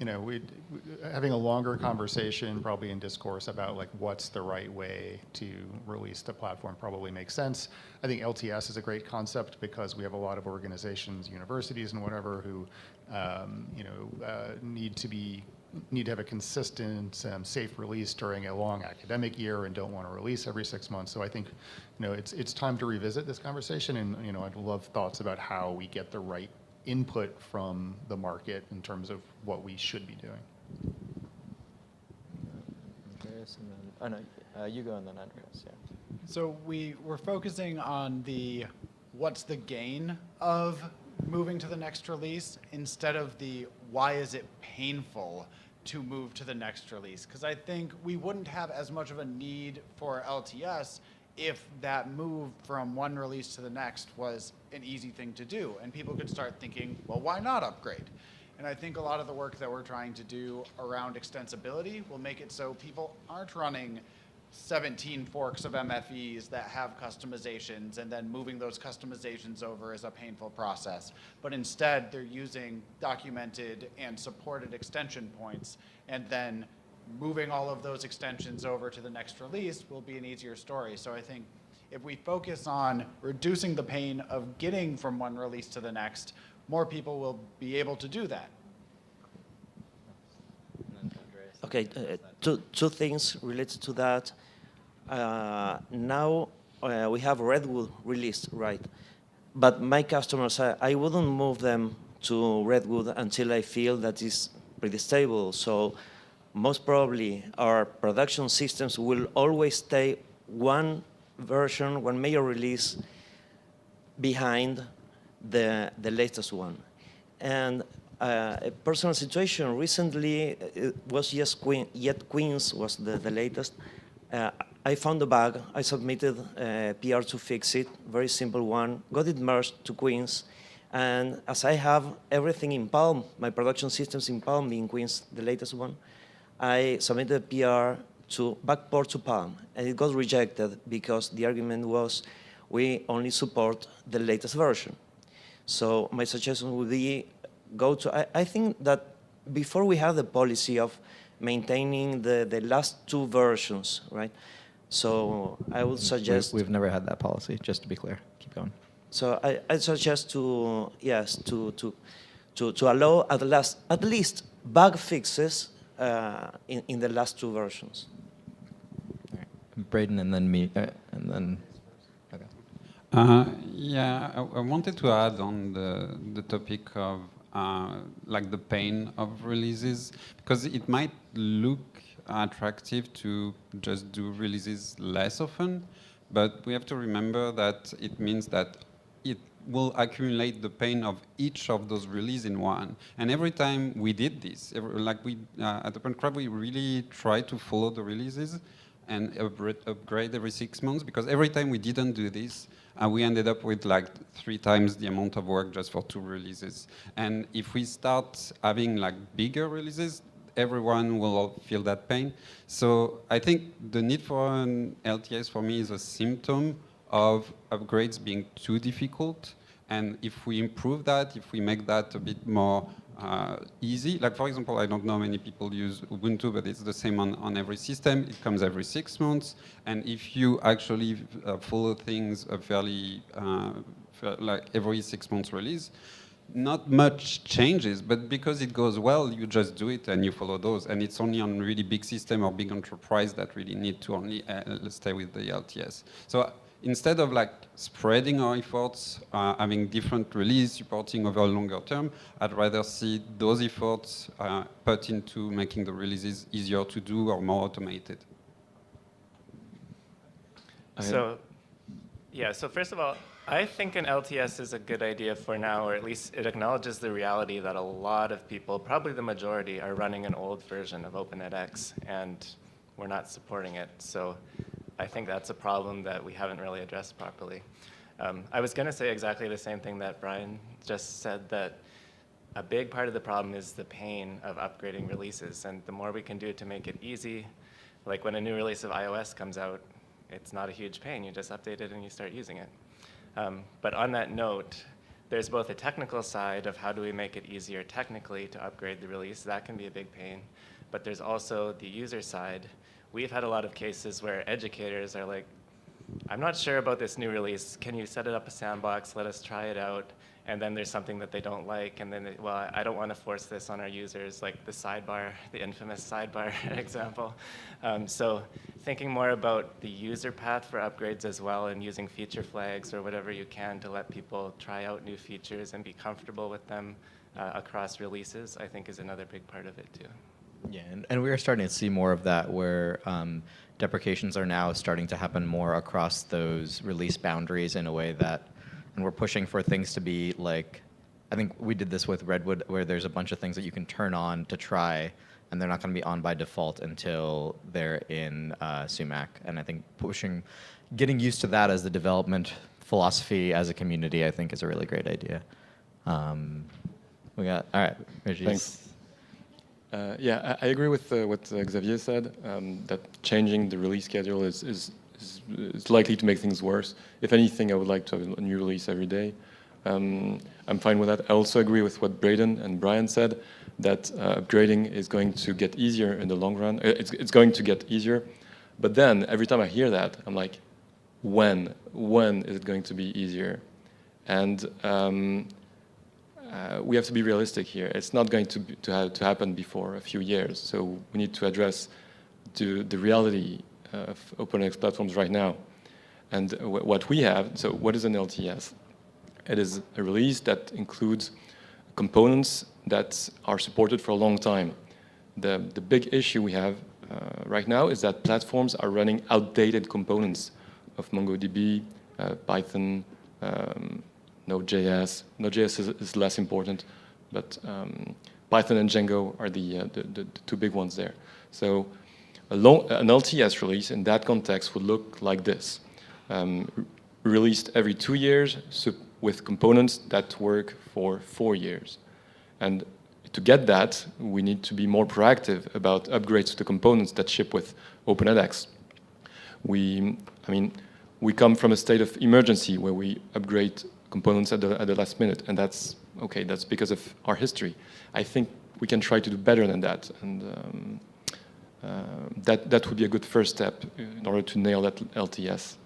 having a longer conversation, probably in discourse, about like what's the right way to release the platform probably makes sense. I think LTS is a great concept because we have a lot of organizations, universities, and whatever who need to have a consistent, safe release during a long academic year and don't want to release every 6 months. So I think it's time to revisit this conversation, and I'd love thoughts about how we get the right input from the market in terms of what we should be doing. Andreas, and then, you go and then Andreas, yeah. So we're focusing on what's the gain of moving to the next release instead of the why is it painful to move to the next release. Because I think we wouldn't have as much of a need for LTS if that move from one release to the next was an easy thing to do. And people could start thinking, well, why not upgrade? And I think a lot of the work that we're trying to do around extensibility will make it so people aren't running 17 forks of MFEs that have customizations and then moving those customizations over is a painful process. But instead, they're using documented and supported extension points, and then moving all of those extensions over to the next release will be an easier story. So I think if we focus on reducing the pain of getting from one release to the next, more people will be able to do that. Okay, two things related to that. Now we have Redwood released, right? But my customers, I wouldn't move them to Redwood until I feel that it's pretty stable. So most probably our production systems will always stay one version, one major release behind the latest one. And a personal situation recently was Yet Queens was the latest. I found a bug. I submitted a PR to fix it, very simple one, got it merged to Queens. And as I have everything in Palm, my production systems in Palm, in Queens, the latest one, I submitted a PR to backport to Palm, and it got rejected because the argument was we only support the latest version. So my suggestion would be go to, I think that before we have the policy of maintaining the last two versions, right? So I would suggest... We've never had that policy, just to be clear. Keep going. So I suggest to, yes, to allow at least bug fixes in the last two versions. All right. Braden and then me, and then... Okay. Yeah, I wanted to add on the topic of like the pain of releases, because it might look attractive to just do releases less often, but we have to remember that it means that will accumulate the pain of each of those releases in one. And every time we did this, like we at OpenCrab, we really try to follow the releases and upgrade every 6 months, because every time we didn't do this, we ended up with like 3 times the amount of work just for 2 releases. And if we start having like bigger releases, everyone will feel that pain. So I think the need for an LTS for me is a symptom of upgrades being too difficult. And if we improve that, if we make that a bit more easy, like for example, I don't know many people use Ubuntu, but it's the same on every system. It comes every 6 months. And if you actually follow things fairly, like every 6 months release, not much changes, but because it goes well, you just do it and you follow those. And it's only on really big system or big enterprise that really need to only stay with the LTS. So instead of like spreading our efforts, having different release supporting over a longer term, I'd rather see those efforts put into making the releases easier to do or more automated. So, yeah, so first of all, I think an LTS is a good idea for now, or at least it acknowledges the reality that a lot of people, probably the majority, are running an old version of OpenEdX, and we're not supporting it. So I think that's a problem that we haven't really addressed properly. I was going to say exactly the same thing that Brian just said, that a big part of the problem is the pain of upgrading releases, and the more we can do to make it easy, like when a new release of iOS comes out, it's not a huge pain. You just update it and you start using it. But on that note, there's both a technical side of how do we make it easier technically to upgrade the release. That can be a big pain. But there's also the user side. We've had a lot of cases where educators are like, I'm not sure about this new release. Can you set it up a sandbox? Let us try it out. And then there's something that they don't like. And then, well, I don't want to force this on our users, like the sidebar, the infamous sidebar example. So thinking more about the user path for upgrades as well, and using feature flags or whatever you can to let people try out new features and be comfortable with them across releases, I think is another big part of it too. Yeah, and we are starting to see more of that, where deprecations are now starting to happen more across those release boundaries in a way that, and we're pushing for things to be like, I think we did this with Redwood, where there's a bunch of things that you can turn on to try, and they're not going to be on by default until they're in sumac. And I think getting used to that as the development philosophy as a community, I think is a really great idea. All right, Regis. Thanks. Yeah, I agree with what Xavier said, that changing the release schedule is likely to make things worse. If anything, I would like to have a new release every day. I'm fine with that. I also agree with what Braden and Brian said, that upgrading is going to get easier in the long run. It's going to get easier. But then, every time I hear that, I'm like, when is it going to be easier? And we have to be realistic here. It's not going to happen before a few years. So we need to address the reality of OpenEdX platforms right now. And what we have, so what is an LTS? It is a release that includes components that are supported for a long time. The big issue we have right now is that platforms are running outdated components of MongoDB, Python, Node.js. Node.js is less important, but Python and Django are the two big ones there. So an LTS release in that context would look like this. Released every 2 years with components that work for 4 years. And to get that, we need to be more proactive about upgrades to the components that ship with OpenEdX. We come from a state of emergency where we upgrade components at the last minute, and that's okay. That's because of our history. I think we can try to do better than that, and that would be a good first step in order to nail that LTS.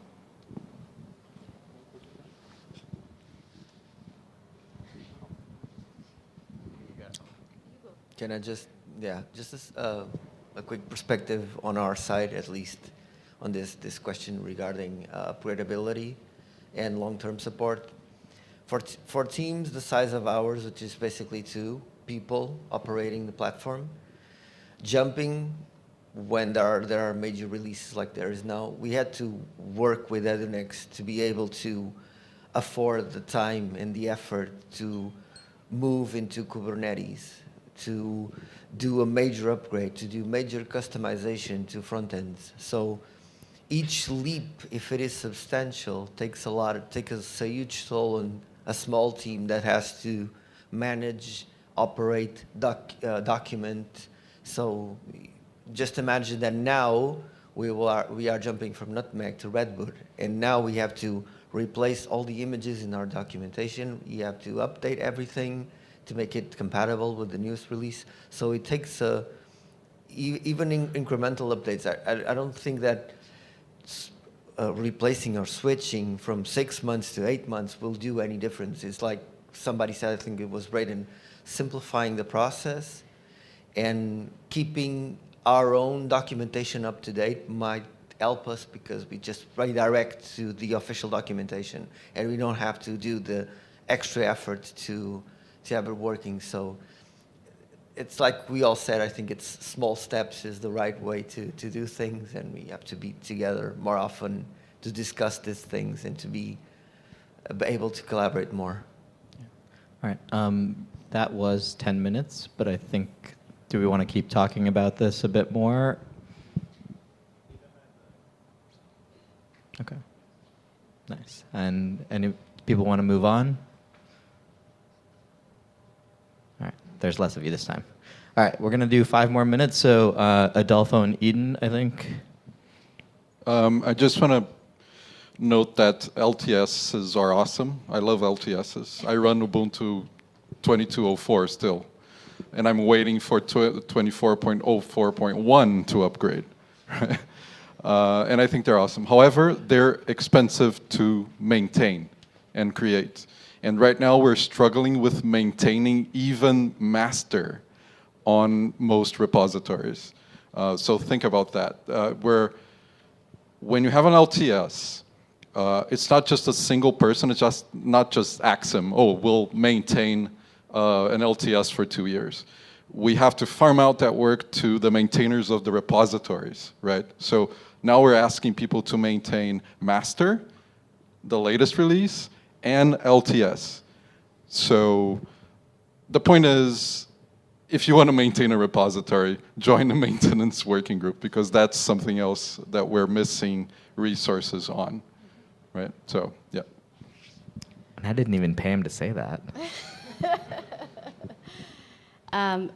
Can I just as a quick perspective on our side, at least, on this question regarding upgradability and long-term support. For teams the size of ours, which is basically 2 people operating the platform, jumping when there are major releases like there is now, we had to work with edX to be able to afford the time and the effort to move into Kubernetes, to do a major upgrade, to do major customization to front ends. So each leap, if it is substantial, takes a huge toll on a small team that has to manage, operate, document. So just imagine that now we are jumping from Nutmeg to Redwood, and now we have to replace all the images in our documentation. You have to update everything to make it compatible with the newest release. So it takes even incremental updates. I don't think that replacing or switching from 6 months to 8 months will do any difference. It's like somebody said, I think it was Braden, simplifying the process and keeping our own documentation up to date might help us, because we just redirect to the official documentation and we don't have to do the extra effort to have it working. So it's like we all said, I think it's small steps is the right way to do things, and we have to be together more often to discuss these things and to be able to collaborate more. All right. That was 10 minutes, but I think, do we want to keep talking about this a bit more? Okay. Nice. And any people want to move on? All right. There's less of you this time. All right. We're going to do 5 more minutes. So Adolfo and Eden, I think. I just want to note that LTSs are awesome. I love LTSs. I run Ubuntu 22.04 still, and I'm waiting for 24.04.1 to upgrade. And I think they're awesome. However, they're expensive to maintain and create. And right now we're struggling with maintaining even master on most repositories. So think about that. When you have an LTS, it's not just a single person, it's just not just Axim, we'll maintain an LTS for 2 years. We have to farm out that work to the maintainers of the repositories, right? So now we're asking people to maintain master, the latest release, and LTS. So the point is, if you want to maintain a repository, join the maintenance working group, because that's something else that we're missing resources on, right? So, yeah. And I didn't even pay him to say that.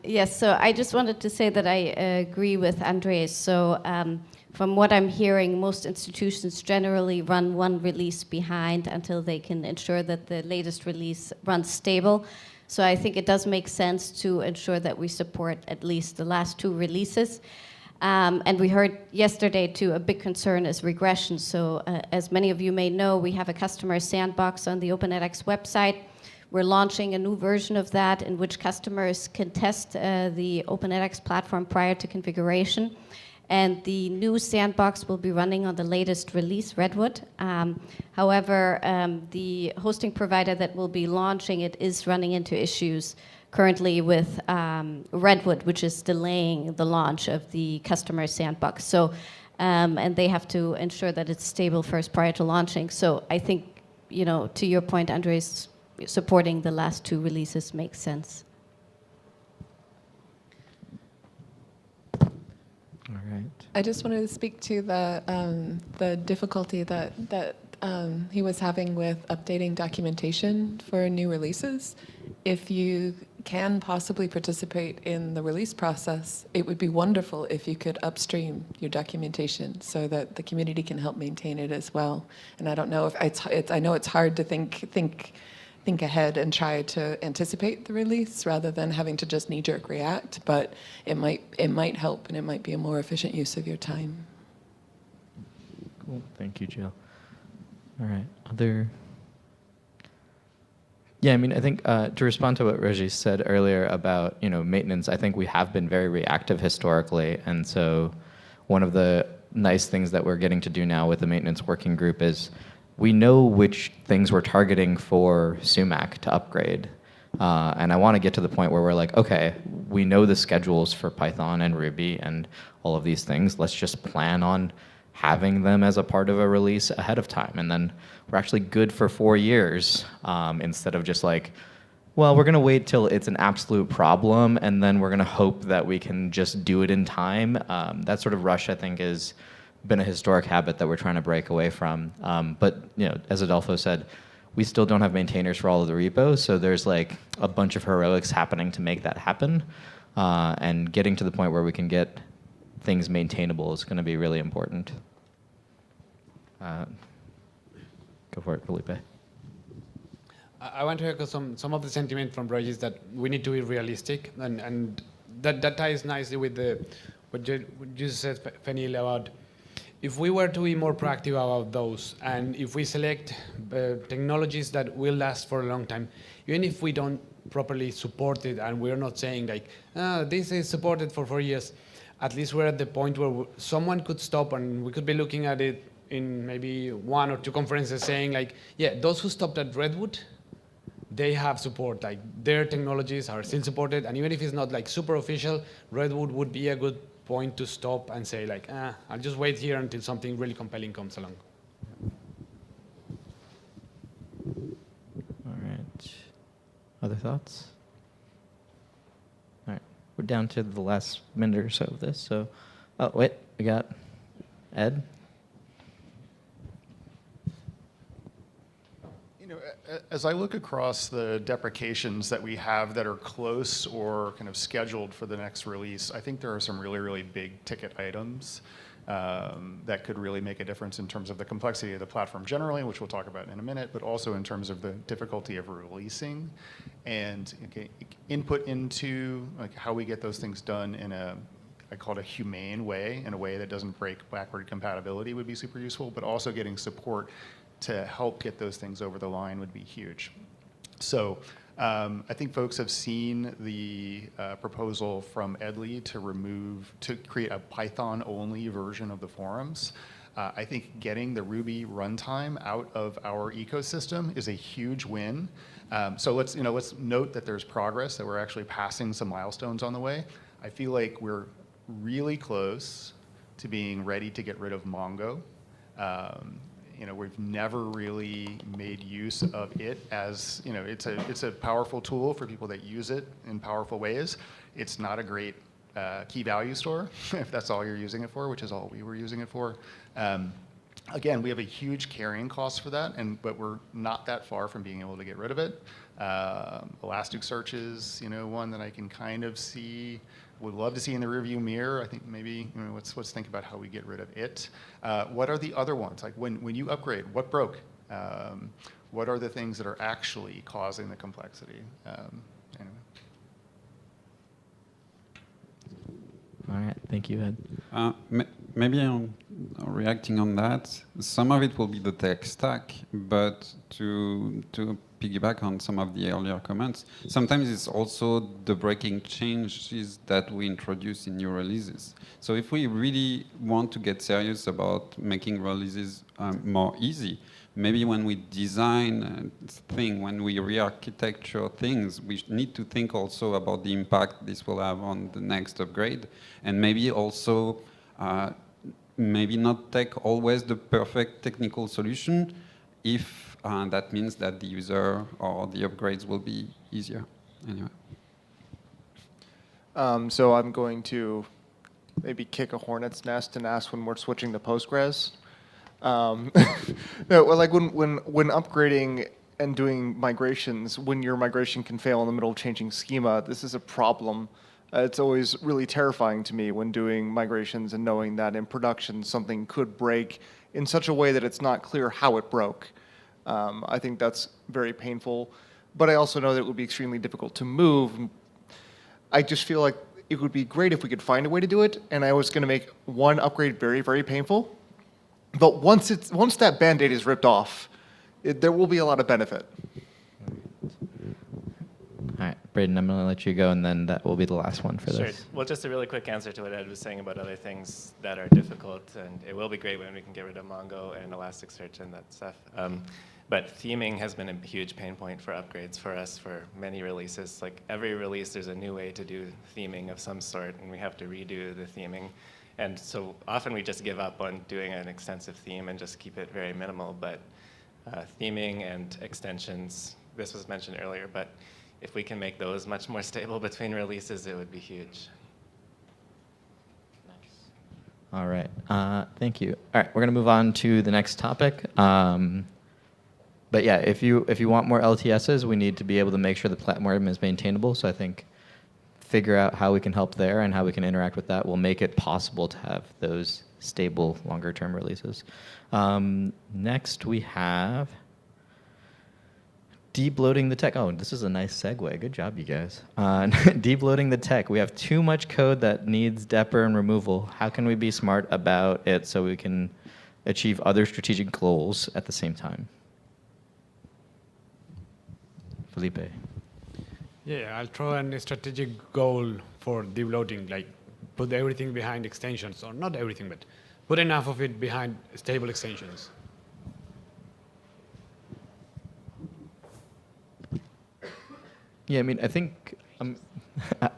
Yes, so I just wanted to say that I agree with Andres. So from what I'm hearing, most institutions generally run one release behind until they can ensure that the latest release runs stable. So I think it does make sense to ensure that we support at least the last 2 releases. And we heard yesterday, too, a big concern is regression. So as many of you may know, we have a customer sandbox on the Open edX website. We're launching a new version of that in which customers can test the Open edX platform prior to configuration. And the new sandbox will be running on the latest release, Redwood. However, the hosting provider that will be launching it is running into issues currently with Redwood, which is delaying the launch of the customer sandbox. So, and they have to ensure that it's stable first prior to launching. So I think, to your point, Andres, supporting the last 2 releases makes sense. All right. I just wanted to speak to the difficulty that he was having with updating documentation for new releases. If you can possibly participate in the release process, it would be wonderful if you could upstream your documentation so that the community can help maintain it as well. And I don't know if I know it's hard to think ahead and try to anticipate the release rather than having to just knee-jerk react, but it might help, and it might be a more efficient use of your time. Cool. Thank you, Jill. All right. Yeah, I mean, I think to respond to what Reggie said earlier about maintenance, I think we have been very reactive historically, and so one of the nice things that we're getting to do now with the maintenance working group is we know which things we're targeting for sumac to upgrade. And I want to get to the point where we're like, okay, we know the schedules for Python and Ruby and all of these things. Let's just plan on having them as a part of a release ahead of time. And then we're actually good for 4 years instead of just like, well, we're going to wait till it's an absolute problem, and then we're going to hope that we can just do it in time. That sort of rush, I think, has been a historic habit that we're trying to break away from. But as Adolfo said, we still don't have maintainers for all of the repos, so there's like a bunch of heroics happening to make that happen. And getting to the point where we can get things maintainable is going to be really important. Go for it, Felipe. I want to echo some of the sentiment from Regis that we need to be realistic, and that ties nicely with what you said, Fenil, about if we were to be more proactive about those, and if we select technologies that will last for a long time, even if we don't properly support it, and we're not saying like, this is supported for 4 years, at least we're at the point where someone could stop and we could be looking at it in maybe 1 or 2 conferences saying like, yeah, those who stopped at Redwood, they have support, like their technologies are still supported, and even if it's not like super official, Redwood would be a good point to stop and say like, I'll just wait here until something really compelling comes along. All right. Other thoughts? All right. We're down to the last minute or so of this. So, oh, wait, we got Ed. As I look across the deprecations that we have that are close or kind of scheduled for the next release, I think there are some really, really big ticket items that could really make a difference in terms of the complexity of the platform generally, which we'll talk about in a minute, but also in terms of the difficulty of releasing and input into like how we get those things done in I call it a humane way, in a way that doesn't break backward compatibility would be super useful, but also getting support to help get those things over the line would be huge. So I think folks have seen the proposal from Edley to create a Python-only version of the forums. I think getting the Ruby runtime out of our ecosystem is a huge win. So let's note that there's progress, that we're actually passing some milestones on the way. I feel like we're really close to being ready to get rid of Mongo. We've never really made use of it as, it's a powerful tool for people that use it in powerful ways. It's not a great key value store, if that's all you're using it for, which is all we were using it for. Again, we have a huge carrying cost for that, but we're not that far from being able to get rid of it. Elasticsearch is, one that I can kind of see, would love to see in the rearview mirror. I think maybe let's think about how we get rid of it. What are the other ones? Like when you upgrade, what broke? What are the things that are actually causing the complexity? Anyway. All right, thank you, Ed. Maybe reacting on that, some of it will be the tech stack, but to piggyback on some of the earlier comments, sometimes it's also the breaking changes that we introduce in new releases. So if we really want to get serious about making releases more easy, maybe when we design when we re-architecture things, we need to think also about the impact this will have on the next upgrade, and maybe also maybe not take always the perfect technical solution if that means that the user or the upgrades will be easier. Anyway. So I'm going to maybe kick a hornet's nest and ask when we're switching to Postgres. No, well, like when upgrading and doing migrations, when your migration can fail in the middle of changing schema, this is a problem. It's always really terrifying to me when doing migrations and knowing that in production something could break in such a way that it's not clear how it broke. I think that's very painful, but I also know that it would be extremely difficult to move. I just feel like it would be great if we could find a way to do it, and I was going to make one upgrade very, very painful. But once that Band-Aid is ripped off, there will be a lot of benefit. All right, Braden, I'm going to let you go, and then that will be the last one for Sure. this. Well, just a really quick answer to what Ed was saying about other things that are difficult, and it will be great when we can get rid of Mongo and Elasticsearch and that stuff. But theming has been a huge pain point for upgrades for us for many releases. Like every release, there's a new way to do theming of some sort, and we have to redo the theming. And so often we just give up on doing an extensive theme and just keep it very minimal. But theming and extensions, this was mentioned earlier, but if we can make those much more stable between releases, it would be huge. All right, thank you. All right, we're gonna move on to the next topic. But yeah, if you want more LTSs, we need to be able to make sure the platform is maintainable. So I think figure out how we can help there and how we can interact with that will make it possible to have those stable, longer-term releases. Next, we have deep loading the tech. Oh, this is a nice segue. Good job, you guys. Deep loading the tech. We have too much code that needs depper and removal. How can we be smart about it so we can achieve other strategic goals at the same time? Felipe. Yeah, I'll throw a strategic goal for deep loading, like put everything behind extensions, or not everything, but put enough of it behind stable extensions. Yeah, I mean, I think I'm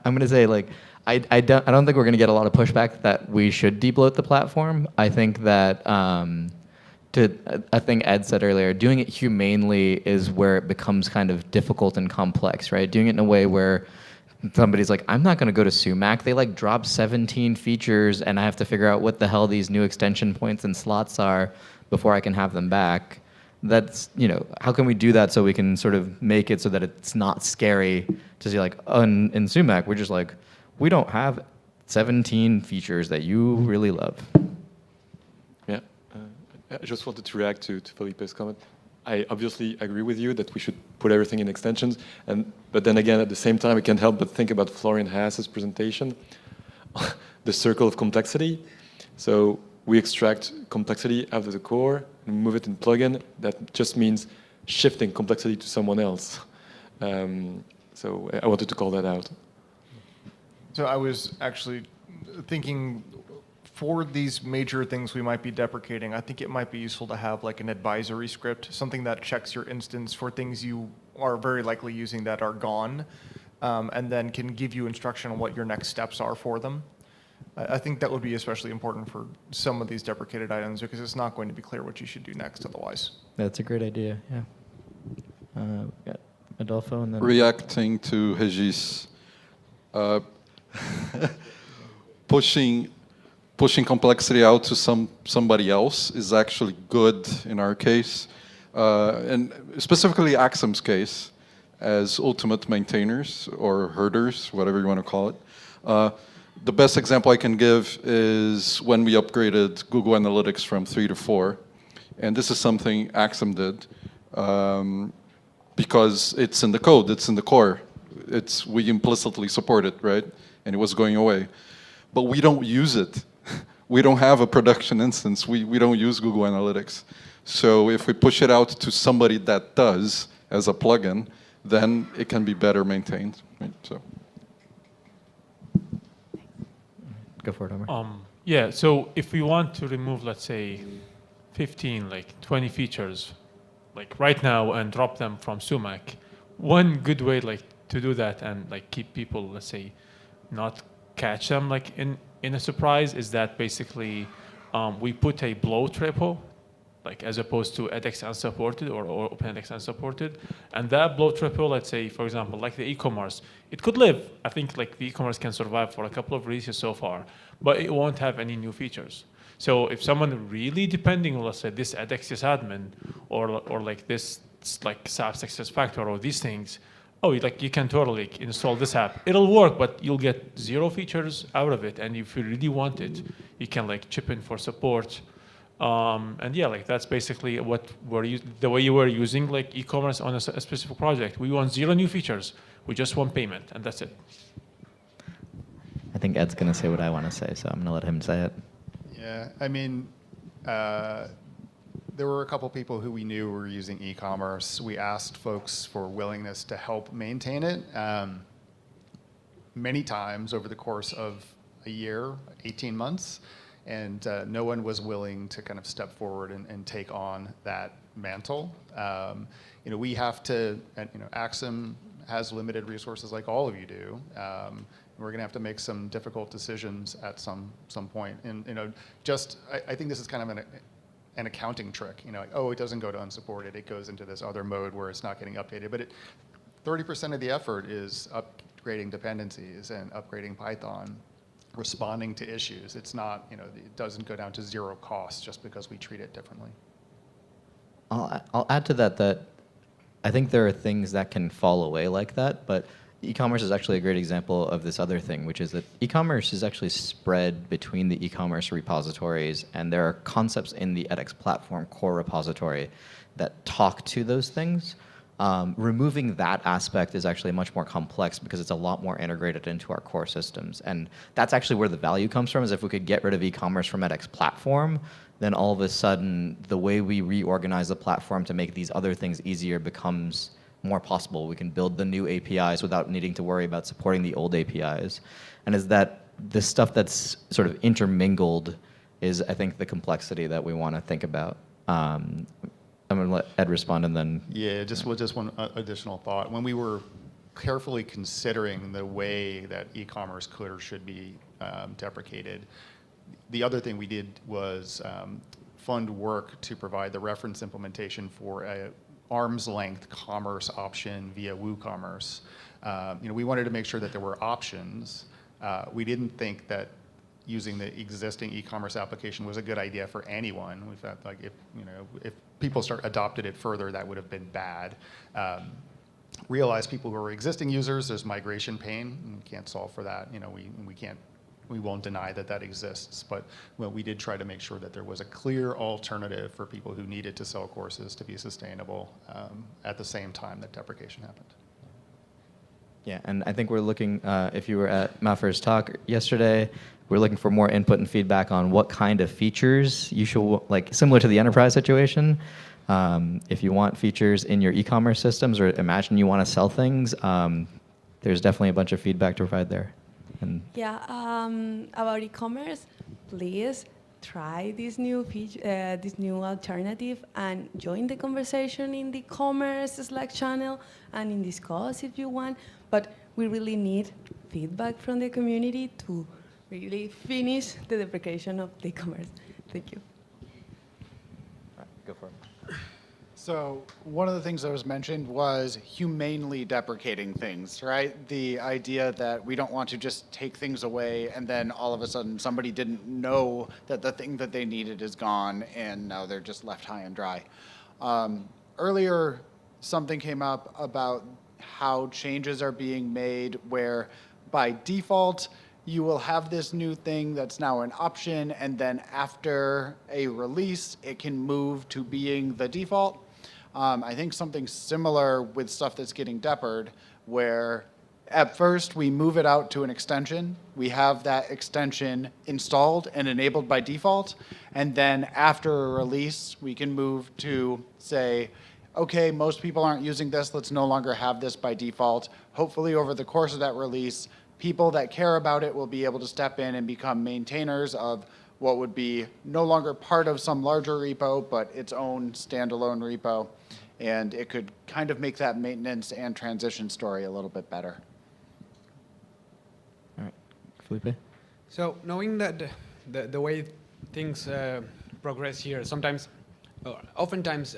going to say, like, I don't think we're going to get a lot of pushback that we should deep load the platform. I think that I think Ed said earlier, doing it humanely is where it becomes kind of difficult and complex, right? Doing it in a way where somebody's like, I'm not going to go to sumac. They like drop 17 features, and I have to figure out what the hell these new extension points and slots are before I can have them back. That's, how can we do that so we can sort of make it so that it's not scary to see, like, in sumac, we're just like, we don't have 17 features that you really love. Yeah. I just wanted to react to Felipe's comment. I obviously agree with you that we should put everything in extensions, but then again, at the same time, I can't help but think about Florian Haas's presentation, the circle of complexity. So we extract complexity out of the core and move it in plugin. That just means shifting complexity to someone else. So I wanted to call that out. So I was actually thinking, for these major things we might be deprecating, I think it might be useful to have like an advisory script, something that checks your instance for things you are very likely using that are gone, and then can give you instruction on what your next steps are for them. I think that would be especially important for some of these deprecated items because it's not going to be clear what you should do next otherwise. That's a great idea, yeah. We got Adolfo and then... Reacting to Regis, pushing complexity out to somebody else is actually good in our case, and specifically Axum's case, as ultimate maintainers or herders, whatever you want to call it. The best example I can give is when we upgraded Google Analytics from 3 to 4, and this is something Axum did because it's in the code, it's in the core, we implicitly support it, right? And it was going away, but we don't use it. We don't have a production instance. We don't use Google Analytics. So if we push it out to somebody that does as a plugin, then it can be better maintained. Right? So. Go for it, Omar. Yeah, so if we want to remove, let's say, 15, like 20 features, like right now, and drop them from sumac, one good way like to do that and like keep people, let's say, not catch them like in a surprise is that basically we put a bloat repo, like as opposed to edX unsupported or OpenEdX unsupported, and that bloat repo, let's say, for example, like the e-commerce, it could live. I think like the e-commerce can survive for a couple of releases so far, but it won't have any new features. So if someone really depending on, let's say, this edX sysadmin or like this like SAP SuccessFactors or these things, like you can totally install this app. It'll work, but you'll get 0 features out of it. And if you really want it, you can like chip in for support. And yeah, like that's basically what the way you were using like e-commerce on a specific project. We want 0 new features. We just want payment, and that's it. I think Ed's going to say what I want to say, so I'm going to let him say it. Yeah, I mean, there were a couple people who we knew were using e-commerce. We asked folks for willingness to help maintain it many times over the course of a year, 18 months, and no one was willing to kind of step forward and take on that mantle. We have to, Axum has limited resources like all of you do. We're going to have to make some difficult decisions at some point. And I think this is kind of an accounting trick. Like, oh, it doesn't go to unsupported. It goes into this other mode where it's not getting updated. But 30% of the effort is upgrading dependencies and upgrading Python, responding to issues. It's not, it doesn't go down to zero cost just because we treat it differently. I'll add to that I think there are things that can fall away like that, but e-commerce is actually a great example of this other thing, which is that e-commerce is actually spread between the e-commerce repositories, and there are concepts in the edX platform core repository that talk to those things. Removing that aspect is actually much more complex because it's a lot more integrated into our core systems. And that's actually where the value comes from, is if we could get rid of e-commerce from edX platform, then all of a sudden the way we reorganize the platform to make these other things easier becomes more possible. We can build the new APIs without needing to worry about supporting the old APIs. And is that the stuff that's sort of intermingled is, I think, the complexity that we want to think about. I'm going to let Ed respond and then... Yeah, just one additional thought. When we were carefully considering the way that e-commerce could or should be deprecated, the other thing we did was fund work to provide the reference implementation for a arm's length commerce option via WooCommerce. We wanted to make sure that there were options. We didn't think that using the existing e-commerce application was a good idea for anyone. We felt like if people adopted it further, that would have been bad. Realize people who are existing users, there's migration pain, and we can't solve for that. We won't deny that exists, but we did try to make sure that there was a clear alternative for people who needed to sell courses to be sustainable at the same time that deprecation happened. Yeah, and I think we're looking, if you were at Mafer's talk yesterday, we're looking for more input and feedback on what kind of features you should, like similar to the enterprise situation. If you want features in your e-commerce systems, or imagine you want to sell things, there's definitely a bunch of feedback to provide there. Yeah, about e-commerce, please try this new feature, this new alternative, and join the conversation in the commerce Slack channel and in discuss if you want. But we really need feedback from the community to really finish the deprecation of the e-commerce. Thank you. All right, go for it. So one of the things that was mentioned was humanely deprecating things, right? The idea that we don't want to just take things away and then all of a sudden somebody didn't know that the thing that they needed is gone and now they're just left high and dry. Earlier, something came up about how changes are being made where by default, you will have this new thing that's now an option, and then after a release, it can move to being the default. I think something similar with stuff that's getting deprecated, where at first we move it out to an extension, we have that extension installed and enabled by default, and then after a release, we can move to say, okay, most people aren't using this, let's no longer have this by default. Hopefully over the course of that release, people that care about it will be able to step in and become maintainers of what would be no longer part of some larger repo, but its own standalone repo. And it could kind of make that maintenance and transition story a little bit better. All right, Felipe? So knowing that the way things progress here, oftentimes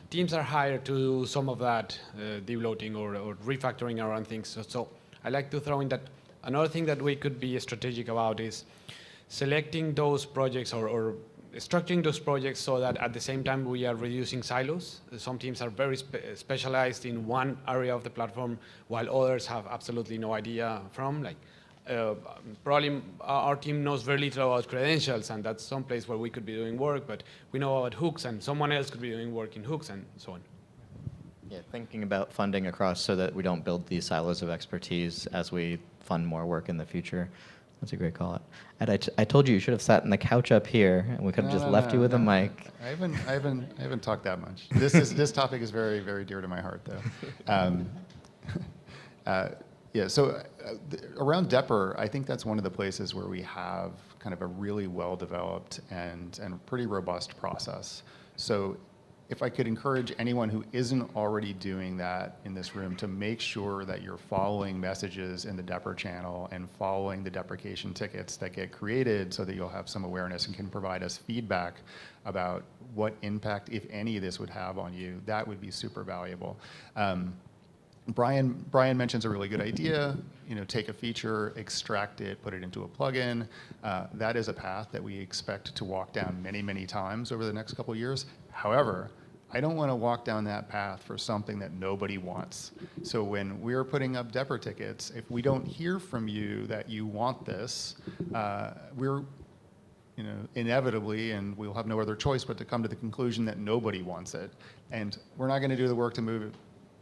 teams are hired to do some of that deloading or refactoring around things. So I like to throw in that another thing that we could be strategic about is selecting those projects or structuring those projects so that at the same time we are reducing silos. Some teams are very specialized in one area of the platform while others have absolutely no idea from. Probably our team knows very little about credentials, and that's some place where we could be doing work, but we know about hooks and someone else could be doing work in hooks and so on. Yeah, thinking about funding across so that we don't build these silos of expertise as we fund more work in the future. That's a great call out. And I told you should have sat on the couch up here, and we could have just left you with a mic. I haven't talked that much. This topic is very, very dear to my heart, though. Yeah. So around Depper, I think that's one of the places where we have kind of a really well developed and pretty robust process. So if I could encourage anyone who isn't already doing that in this room to make sure that you're following messages in the Depper channel and following the deprecation tickets that get created so that you'll have some awareness and can provide us feedback about what impact, if any, this would have on you, that would be super valuable. Brian mentions a really good idea, take a feature, extract it, put it into a plugin. That is a path that we expect to walk down many, many times over the next couple of years. However, I don't want to walk down that path for something that nobody wants. So when we're putting up Depper tickets, if we don't hear from you that you want this, we're inevitably, and we'll have no other choice but to come to the conclusion that nobody wants it. And we're not going to do the work to move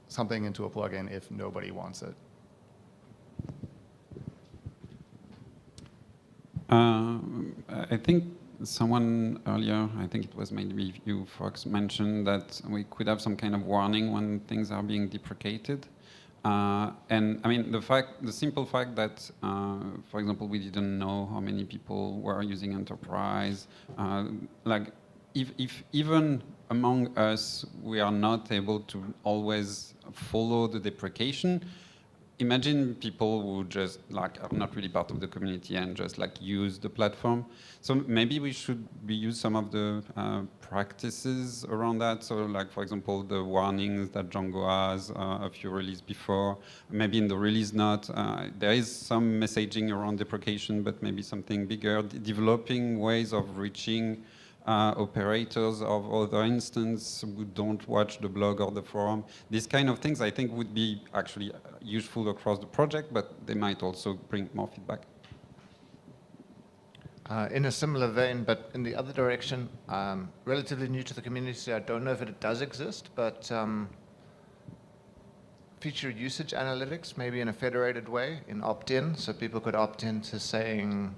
something into a plugin if nobody wants it. I think someone earlier, I think it was maybe you, Fox, mentioned that we could have some kind of warning when things are being deprecated. And I mean, the simple fact that, for example, we didn't know how many people were using Enterprise, like if even among us we are not able to always follow the deprecation, imagine people who just like are not really part of the community and just like use the platform. So maybe we should reuse some of the practices around that. So like, for example, the warnings that Django has a few releases before. Maybe in the release note, there is some messaging around deprecation, but maybe something bigger, developing ways of reaching operators of other instances who don't watch the blog or the forum. These kind of things I think would be actually useful across the project, but they might also bring more feedback. In a similar vein, but in the other direction, relatively new to the community, so I don't know if it does exist, but feature usage analytics, maybe in a federated way, in opt-in, so people could opt in to saying,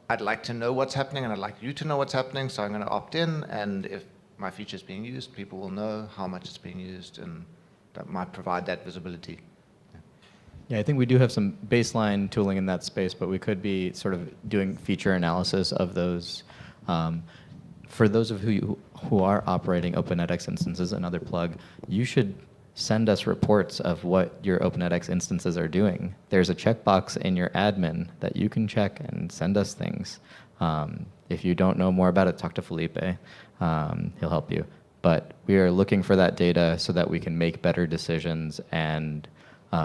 I'd like to know what's happening, and I'd like you to know what's happening, so I'm going to opt in, and if my feature is being used, people will know how much it's being used, and that might provide that visibility. Yeah, I think we do have some baseline tooling in that space, but we could be sort of doing feature analysis of those. For those of you who are operating OpenEdX instances, another plug, you should send us reports of what your OpenEdX instances are doing. There's a checkbox in your admin that you can check and send us things. If you don't know more about it, talk to Felipe. He'll help you. But we are looking for that data so that we can make better decisions, and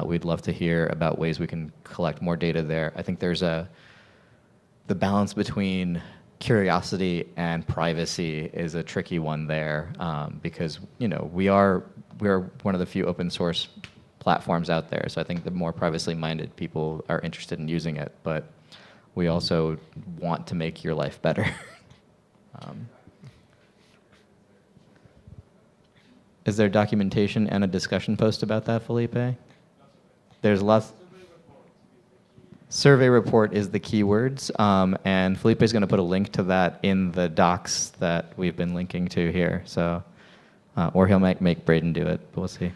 we'd love to hear about ways we can collect more data there. I think there's the balance between curiosity and privacy is a tricky one there, because we're one of the few open source platforms out there. So I think the more privacy minded people are interested in using it, but we also want to make your life better. Is there documentation and a discussion post about that, Felipe? There's lots. Survey report is the keywords, and Felipe is going to put a link to that in the docs that we've been linking to here. So, or he'll make Braden do it, but we'll see.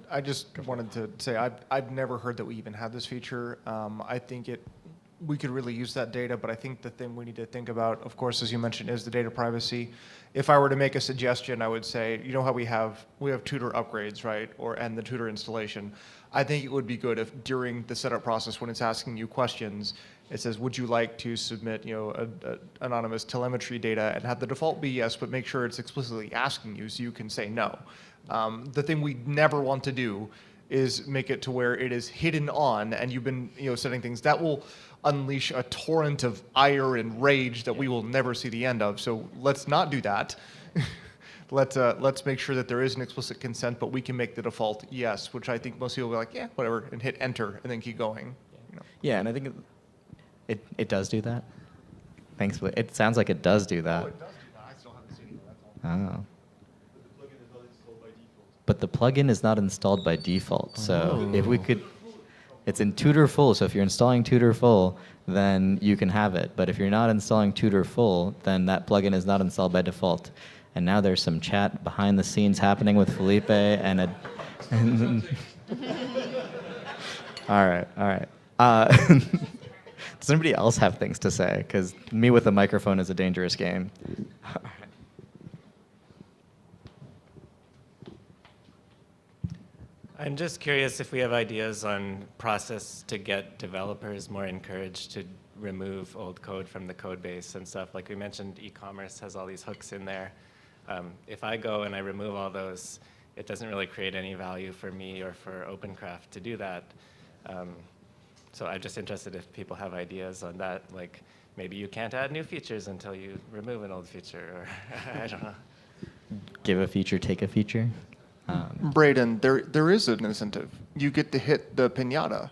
I just wanted to say I've never heard that we even had this feature. I think we could really use that data, but I think the thing we need to think about, of course, as you mentioned, is the data privacy. If I were to make a suggestion, I would say, you know how we have tutor upgrades, right, and the tutor installation. I think it would be good if during the setup process, when it's asking you questions, it says, would you like to submit, anonymous telemetry data, and have the default be yes, but make sure it's explicitly asking you so you can say no. The thing we never want to do is make it to where it is hidden on, and you've been setting things that will unleash a torrent of ire and rage that we will never see the end of. So let's not do that. Let's make sure that there is an explicit consent, but we can make the default yes, which I think most people will be like, yeah, whatever, and hit enter and then keep going. Yeah, and I think it does do that. Thanks. It sounds like it does do that. Oh, it does do that. I still haven't seen it. That's all. Oh. But the plugin is not installed by default. So if we could, it's in tutor full. So if you're installing tutor full, then you can have it. But if you're not installing tutor full, then that plugin is not installed by default. And now there's some chat behind the scenes happening with Felipe and all right. Does anybody else have things to say? Because me with a microphone is a dangerous game. I'm just curious if we have ideas on process to get developers more encouraged to remove old code from the code base and stuff. Like we mentioned, e-commerce has all these hooks in there. If I go and I remove all those, it doesn't really create any value for me or for OpenCraft to do that. So I'm just interested if people have ideas on that, like maybe you can't add new features until you remove an old feature, or I don't know. Give a feature, take a feature. Braden, there is an incentive. You get to hit the pinata,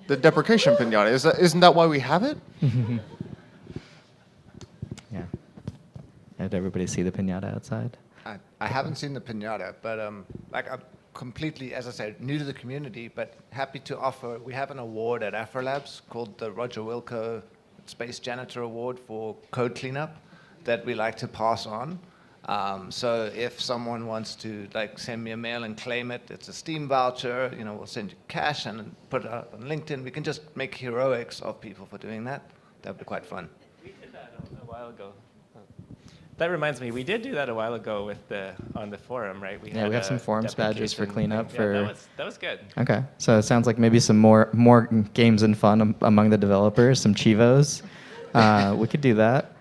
the deprecation pinata. Isn't that why we have it? Yeah. Did everybody see the pinata outside? I haven't seen the pinata, but like I'm completely, as I said, new to the community, but happy to offer. We have an award at AfroLabs called the Roger Wilco Space Janitor Award for code cleanup that we like to pass on. So if someone wants to like send me a mail and claim it, it's a Steam voucher. You know, we'll send you cash and put it up on LinkedIn. We can just make heroics of people for doing that. That would be quite fun. We did that a while ago. That reminds me, we did do that a while ago with on the forum, right? We have some forums badges for cleanup. Yeah, that was good. Okay, so it sounds like maybe some more games and fun among the developers, some Chivos. We could do that.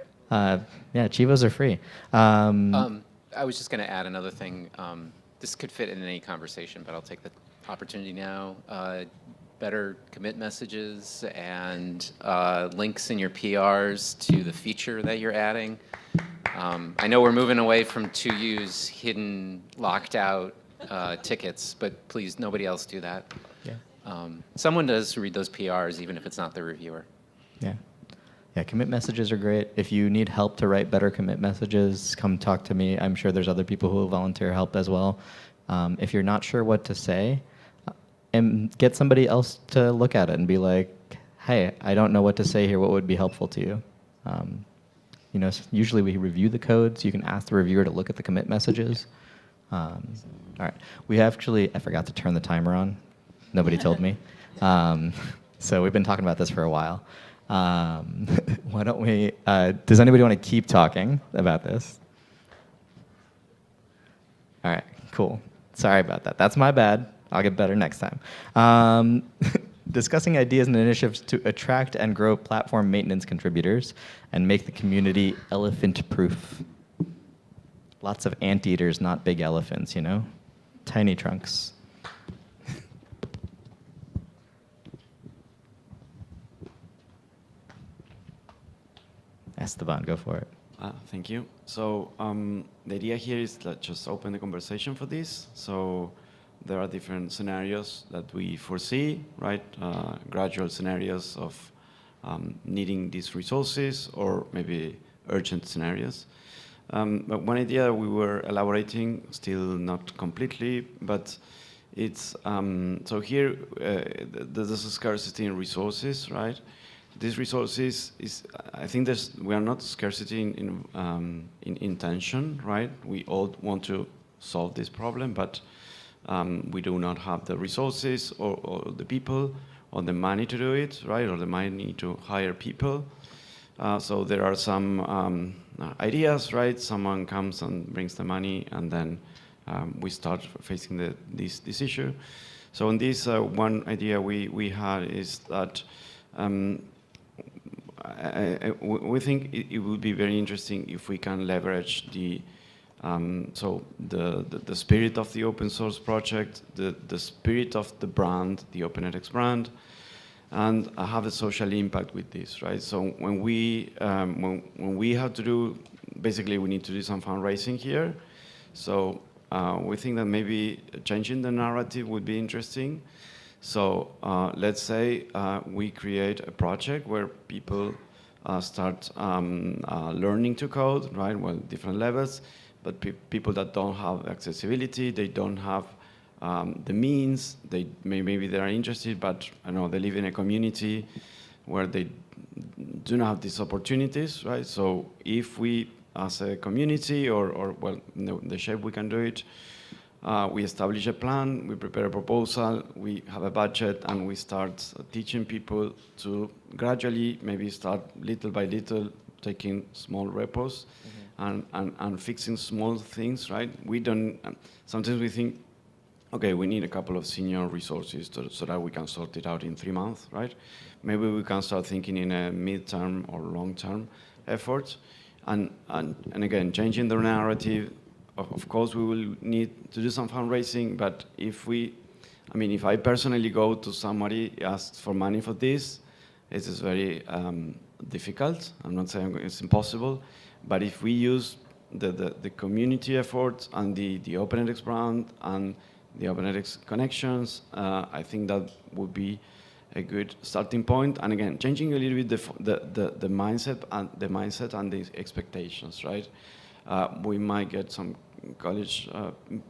Yeah, Chivos are free. I was just going to add another thing. This could fit in any conversation, but I'll take the opportunity now. Better commit messages and links in your PRs to the feature that you're adding. I know we're moving away from to use hidden, locked out tickets, but please, nobody else do that. Yeah. Someone does read those PRs, even if it's not the reviewer. Yeah. Yeah, commit messages are great. If you need help to write better commit messages, come talk to me. I'm sure there's other people who will volunteer help as well. If you're not sure what to say, and get somebody else to look at it and be like, hey, I don't know what to say here. What would be helpful to you? You know, usually we review the code, so you can ask the reviewer to look at the commit messages. All right. We actually, I forgot to turn the timer on. Nobody told me. So we've been talking about this for a while. Why don't we, does anybody want to keep talking about this? All right, cool. Sorry about that. That's my bad. I'll get better next time. Discussing ideas and initiatives to attract and grow platform maintenance contributors and make the community elephant-proof. Lots of anteaters, not big elephants, you know? Tiny trunks. Esteban, go for it. Thank you. So the idea here is to just open the conversation for this. So there are different scenarios that we foresee, right? Gradual scenarios of needing these resources, or maybe urgent scenarios. But one idea we were elaborating, still not completely, but it's, so here there's a scarcity in resources, right? These resources is, I think we are not scarcity in intention, right? We all want to solve this problem, but we do not have the resources or the people or the money to do it, right? Or the money to hire people. So there are some ideas, right? Someone comes and brings the money, and then we start facing this issue. So in this one idea we had is that we think it would be very interesting if we can leverage the spirit of the open source project, the spirit of the brand, the Open edX brand, and have a social impact with this, right? So when we have to do, basically we need to do some fundraising here. So we think that maybe changing the narrative would be interesting. So let's say we create a project where people start learning to code, right? Well, different levels, but people that don't have accessibility, they don't have the means, maybe they are interested, but I don't know, they live in a community where they do not have these opportunities, right? So if we, as a community, or well, the shape we can do it, we establish a plan, we prepare a proposal, we have a budget, and we start teaching people to gradually maybe start little by little taking small repos and fixing small things, right? We don't, sometimes we think, okay, we need a couple of senior resources so that we can sort it out in 3 months, right? Maybe we can start thinking in a mid-term or long-term effort. And again, changing the narrative, of course, we will need to do some fundraising, but if I personally go to somebody, ask for money for this, it is very difficult. I'm not saying it's impossible, but if we use the community efforts and the OpenEdX brand and the OpenEdX connections, I think that would be a good starting point. And again, changing a little bit the mindset and the expectations, right? We might get some college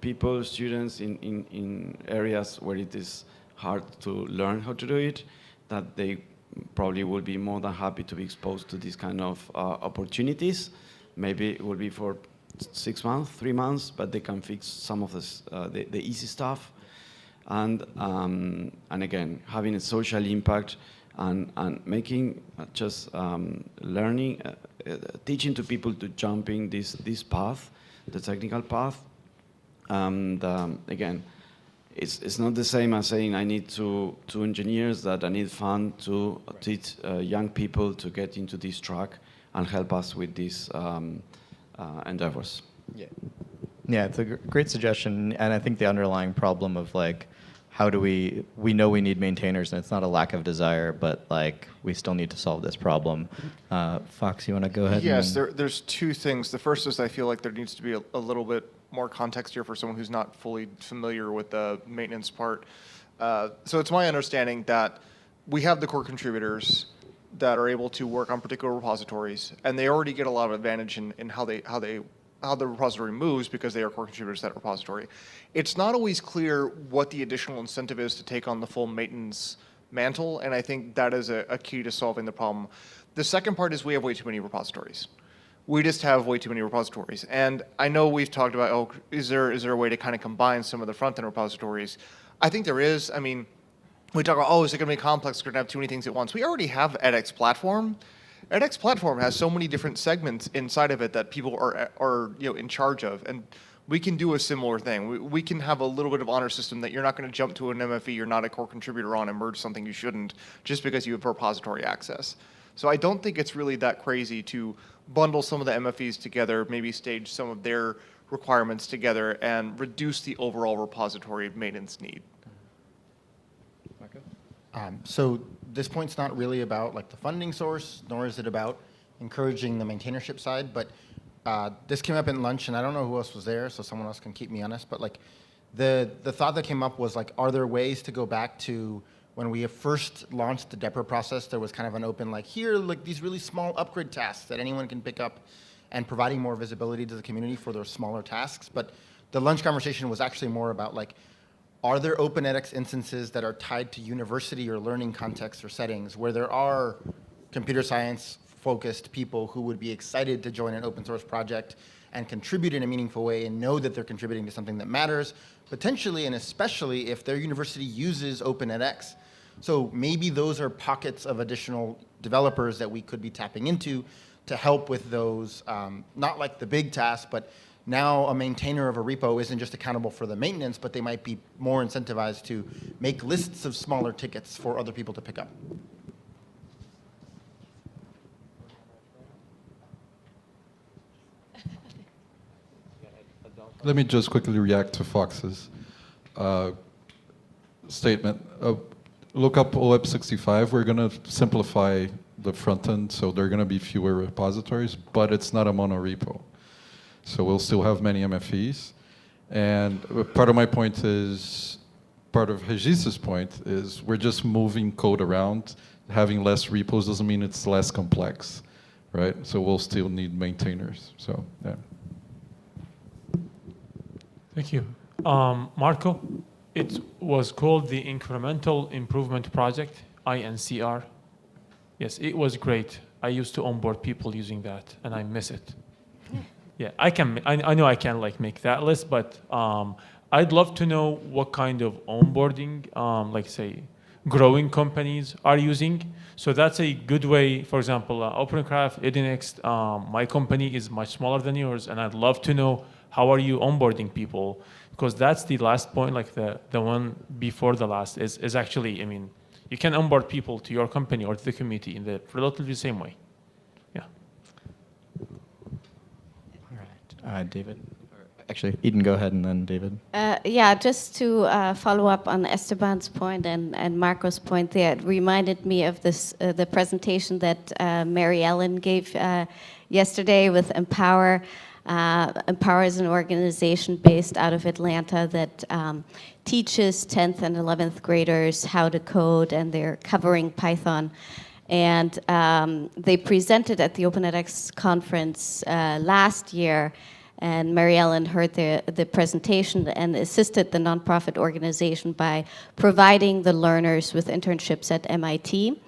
people, students in areas where it is hard to learn how to do it, that they probably will be more than happy to be exposed to these kind of opportunities. Maybe it will be for 6 months, 3 months, but they can fix some of this, the easy stuff. And again, having a social impact and making just learning, teaching to people to jumping this path, the technical path. And again, it's not the same as saying I need two engineers, that I need fund to teach young people to get into this track and help us with these endeavors. Yeah, it's a great suggestion, and I think the underlying problem of like, how do we know we need maintainers, and it's not a lack of desire, but like we still need to solve this problem. Fox, you want to go ahead? Yes, there's two things. The first is I feel like there needs to be a little bit more context here for someone who's not fully familiar with the maintenance part. So it's my understanding that we have the core contributors that are able to work on particular repositories, and they already get a lot of advantage in how the repository moves because they are core contributors to that repository. It's not always clear what the additional incentive is to take on the full maintenance mantle, and I think that is a key to solving the problem. The second part is we have way too many repositories. We just have way too many repositories. And I know we've talked about, oh, is there a way to kind of combine some of the front-end repositories? I think there is. I mean, we talk about, oh, is it going to be complex? We're going to have too many things at once. We already have edX platform. edX platform has so many different segments inside of it that people are in charge of, and we can do a similar thing. We can have a little bit of honor system that you're not going to jump to an MFE you're not a core contributor on and merge something you shouldn't just because you have repository access. So I don't think it's really that crazy to bundle some of the MFEs together, maybe stage some of their requirements together, and reduce the overall repository maintenance need. So this point's not really about like the funding source, nor is it about encouraging the maintainership side, but this came up in lunch, and I don't know who else was there, so someone else can keep me honest, but like the thought that came up was like, are there ways to go back to when we first launched the depot process? There was kind of an open, like, here, like these really small upgrade tasks that anyone can pick up, and providing more visibility to the community for those smaller tasks. But the lunch conversation was actually more about like, are there OpenEdX instances that are tied to university or learning contexts or settings where there are computer science focused people who would be excited to join an open source project and contribute in a meaningful way and know that they're contributing to something that matters, potentially and especially if their university uses OpenEdX. So maybe those are pockets of additional developers that we could be tapping into to help with those, not like the big tasks, but now a maintainer of a repo isn't just accountable for the maintenance, but they might be more incentivized to make lists of smaller tickets for other people to pick up. Let me just quickly react to Fox's statement. Look up OEP65. We're going to simplify the front end, so there are going to be fewer repositories, but it's not a monorepo. So we'll still have many MFEs. And part of my point is, part of Regis's point is, we're just moving code around. Having less repos doesn't mean it's less complex, right? So we'll still need maintainers. So, yeah. Thank you. Marco, it was called the Incremental Improvement Project, INCR. Yes, it was great. I used to onboard people using that, and I miss it. Yeah, I know I can like make that list, but I'd love to know what kind of onboarding, like say, growing companies are using. So that's a good way. For example, OpenCraft, edX, my company is much smaller than yours, and I'd love to know how are you onboarding people, because that's the last point, like the one before the last is actually, I mean, you can onboard people to your company or to the community in the relatively same way. Yeah. All right, David. Actually, Eden, go ahead, and then David. Yeah, just to follow up on Esteban's point and Marco's point there, it reminded me of this the presentation that Mary Ellen gave yesterday with Empower. Empower is an organization based out of Atlanta that teaches 10th and 11th graders how to code, and they're covering Python. And they presented at the OpenEdX conference last year, and Mary Ellen heard the presentation and assisted the nonprofit organization by providing the learners with internships at MIT.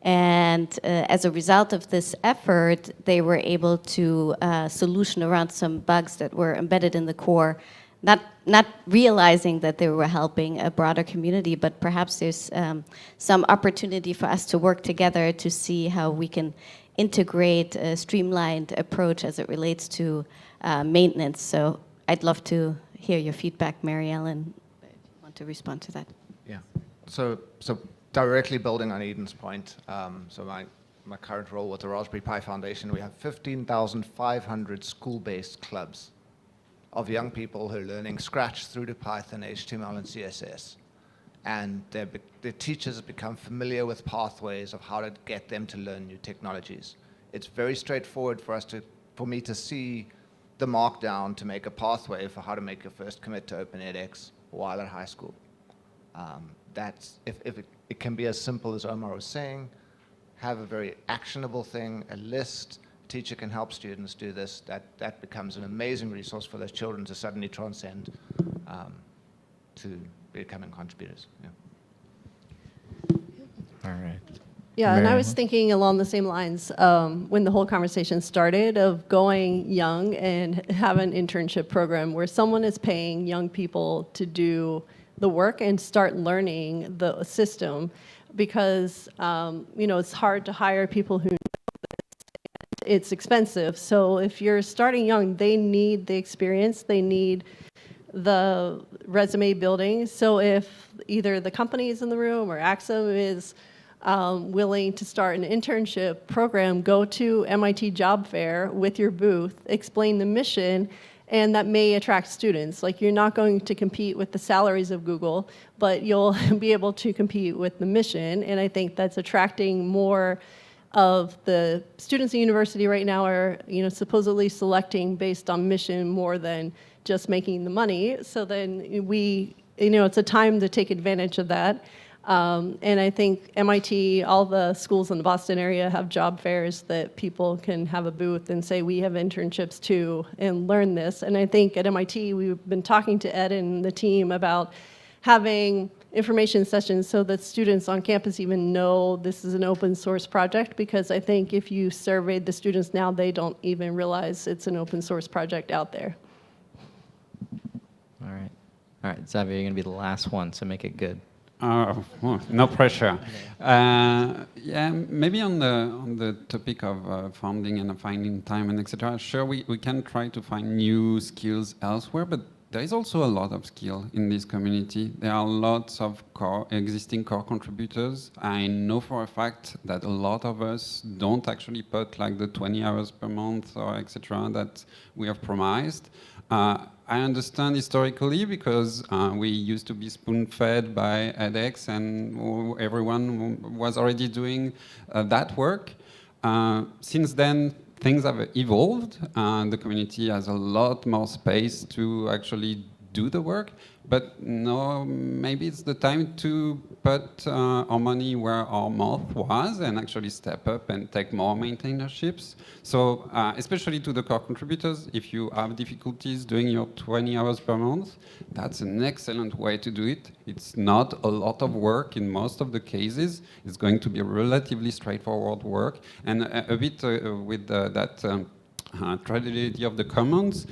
And as a result of this effort, they were able to solution around some bugs that were embedded in the core, not realizing that they were helping a broader community, but perhaps there's some opportunity for us to work together to see how we can integrate a streamlined approach as it relates to maintenance. So I'd love to hear your feedback, Mary Ellen, if you want to respond to that. Yeah. So directly building on Eden's point, so my current role with the Raspberry Pi Foundation, we have 15,500 school-based clubs of young people who are learning Scratch through to Python, HTML, and CSS. And their teachers have become familiar with pathways of how to get them to learn new technologies. It's very straightforward for me to see the markdown to make a pathway for how to make your first commit to OpenEdX while at high school. That's if it can be as simple as Omar was saying, have a very actionable thing, a list. Teacher can help students do this. That becomes an amazing resource for those children to suddenly transcend to becoming contributors. Yeah. All right. Yeah, and I was thinking along the same lines when the whole conversation started of going young and have an internship program where someone is paying young people to do the work and start learning the system, because it's hard to hire people who know this. It's expensive. So if you're starting young, they need the experience, they need the resume building. So if either the company is in the room or Axum is willing to start an internship program, go to MIT Job Fair with your booth, explain the mission, and that may attract students. Like, you're not going to compete with the salaries of Google, but you'll be able to compete with the mission, and I think that's attracting more of the students at university right now are, supposedly selecting based on mission more than just making the money. So then it's a time to take advantage of that. And I think MIT, all the schools in the Boston area have job fairs that people can have a booth and say, we have internships too, and learn this. And I think at MIT, we've been talking to Ed and the team about having information sessions so that students on campus even know this is an open source project, because I think if you surveyed the students now, they don't even realize it's an open source project out there. All right, Xavier, you're going to be the last one, so make it good. No pressure. Yeah, maybe on the topic of funding and finding time and etc. Sure, we can try to find new skills elsewhere, but there is also a lot of skill in this community. There are lots of existing core contributors. I know for a fact that a lot of us don't actually put like the 20 hours per month or etc. that we have promised. I understand historically, because we used to be spoon-fed by edX and everyone was already doing that work. Since then, things have evolved. The community has a lot more space to actually do the work. But no, maybe it's the time to put our money where our mouth was and actually step up and take more maintainerships. So especially to the core contributors, if you have difficulties doing your 20 hours per month, that's an excellent way to do it. It's not a lot of work in most of the cases. It's going to be relatively straightforward work. And a bit with that tragedy of the commons,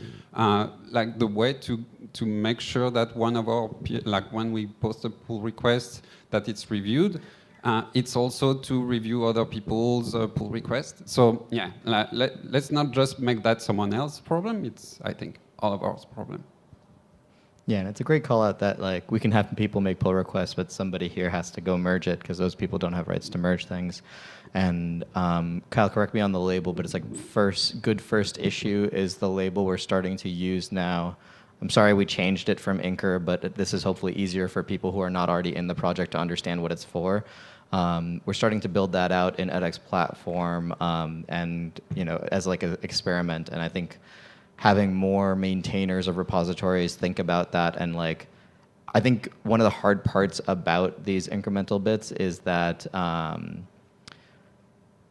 like the way to to make sure that one of our like when we post a pull request that it's reviewed. It's also to review other people's pull requests. So yeah, let's not just make that someone else's problem. It's, I think, all of our problem. Yeah, and it's a great call out that like we can have people make pull requests, but somebody here has to go merge it because those people don't have rights to merge things. And Kyle, correct me on the label, but it's like good first issue is the label we're starting to use now. I'm sorry we changed it from Inker, but this is hopefully easier for people who are not already in the project to understand what it's for. We're starting to build that out in edX platform, and as like an experiment. And I think having more maintainers of repositories think about that, and like, I think one of the hard parts about these incremental bits is that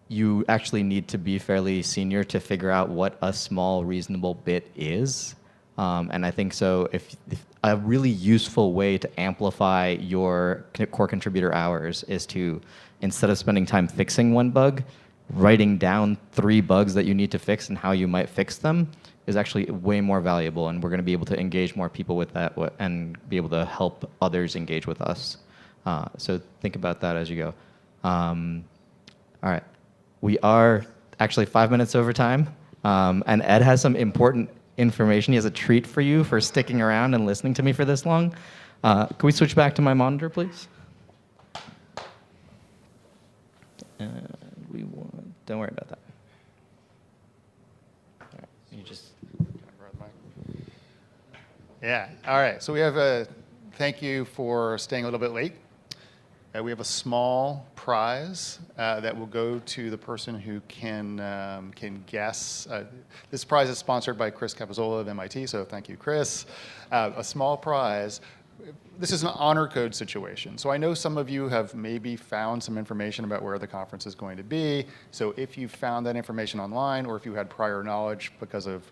you actually need to be fairly senior to figure out what a small reasonable bit is. And I think so if a really useful way to amplify your core contributor hours is to, instead of spending time fixing one bug, writing down 3 bugs that you need to fix and how you might fix them is actually way more valuable, and we're going to be able to engage more people with that and be able to help others engage with us. So think about that as you go. All right. We are actually 5 minutes over time, and Ed has some important information. He has a treat for you for sticking around and listening to me for this long. Can we switch back to my monitor, please? Don't worry about that. All right, you just. Yeah. All right. So we have a thank you for staying a little bit late. We have a small prize that will go to the person who can guess. This prize is sponsored by Chris Capizzola of MIT, so thank you, Chris. A small prize. This is an honor code situation. So I know some of you have maybe found some information about where the conference is going to be. So if you found that information online, or if you had prior knowledge because of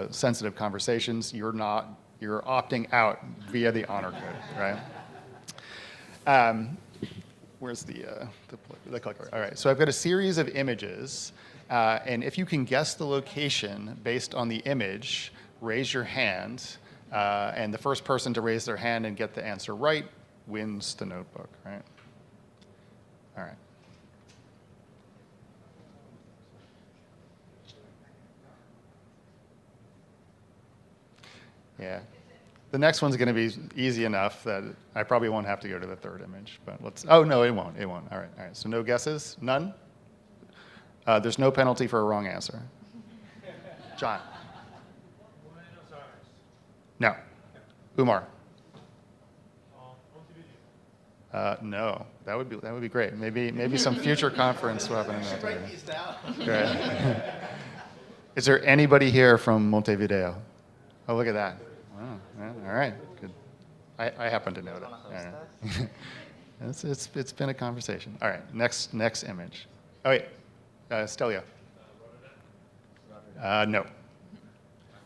sensitive conversations, you're opting out via the honor code, right? Where's the clicker? All right, so I've got a series of images, and if you can guess the location based on the image, raise your hand, and the first person to raise their hand and get the answer right wins the notebook, right? All right. Yeah. The next one's going to be easy enough that I probably won't have to go to the third image. But let's. Oh no, it won't. It won't. All right. All right. So no guesses. None. There's no penalty for a wrong answer. John. No. Umar. No. That would be great. Maybe some future conference will happen. Write these down. Great. Is there anybody here from Montevideo? Oh, look at that. Wow. Well, all right. Good. I happen to know that. Yeah. It's been a conversation. All right. Next image. Oh wait. Stelio. No.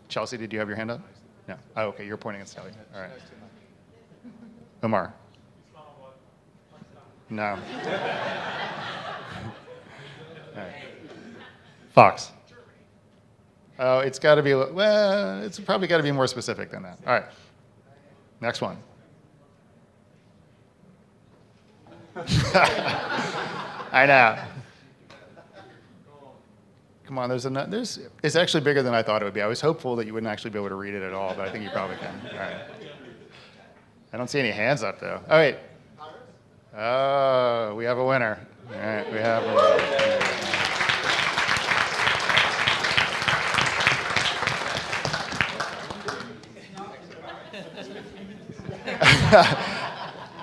Chelsea, did you have your hand up? No. Oh, okay. You're pointing at Stelio. All right. Omar. No. All right. Fox. Oh, it's got to be, well, it's probably got to be more specific than that. All right. Next one. I know. Come on, it's actually bigger than I thought it would be. I was hopeful that you wouldn't actually be able to read it at all, but I think you probably can. All right. I don't see any hands up, though. Oh, wait. Oh, we have a winner. All right, we have a winner.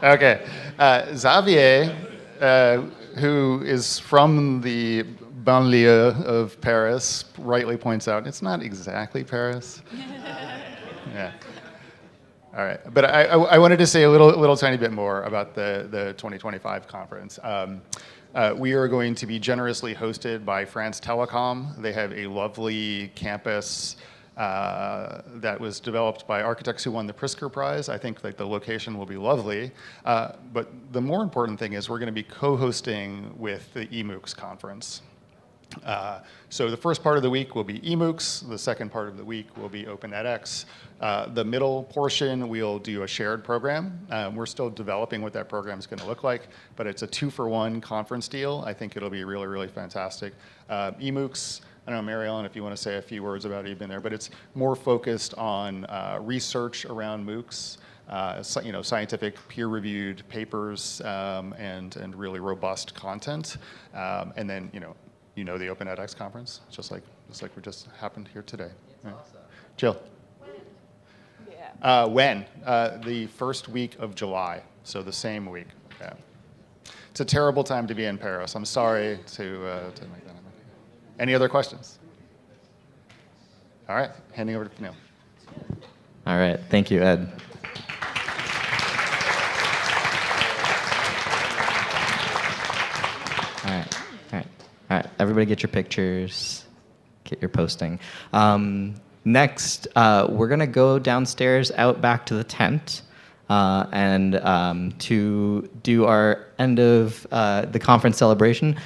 Okay. Xavier, who is from the banlieue of Paris, rightly points out it's not exactly Paris. Yeah. All right. But I wanted to say a little tiny bit more about the 2025 conference. We are going to be generously hosted by France Telecom. They have a lovely campus that was developed by architects who won the Pritzker Prize. I think like the location will be lovely. But the more important thing is we're going to be co-hosting with the eMOOCs conference. So the first part of the week will be eMOOCs. The second part of the week will be Open edX. The middle portion, we'll do a shared program. We're still developing what that program is going to look like, but it's a 2-for-1 conference deal. I think it'll be really, really fantastic. eMOOCs, I don't know, Mary Ellen, if you want to say a few words about it, you've been there, but it's more focused on research around MOOCs, scientific peer-reviewed papers, and really robust content. And then, the Open edX conference, just like we just happened here today. It's awesome. Jill. When? The first week of July, so the same week. Yeah. It's a terrible time to be in Paris. I'm sorry to make that. Any other questions? All right, handing over to Neil. All right, thank you, Ed. All right, everybody get your pictures, get your posting. Next, we're gonna go downstairs out back to the tent and to do our end of the conference celebration.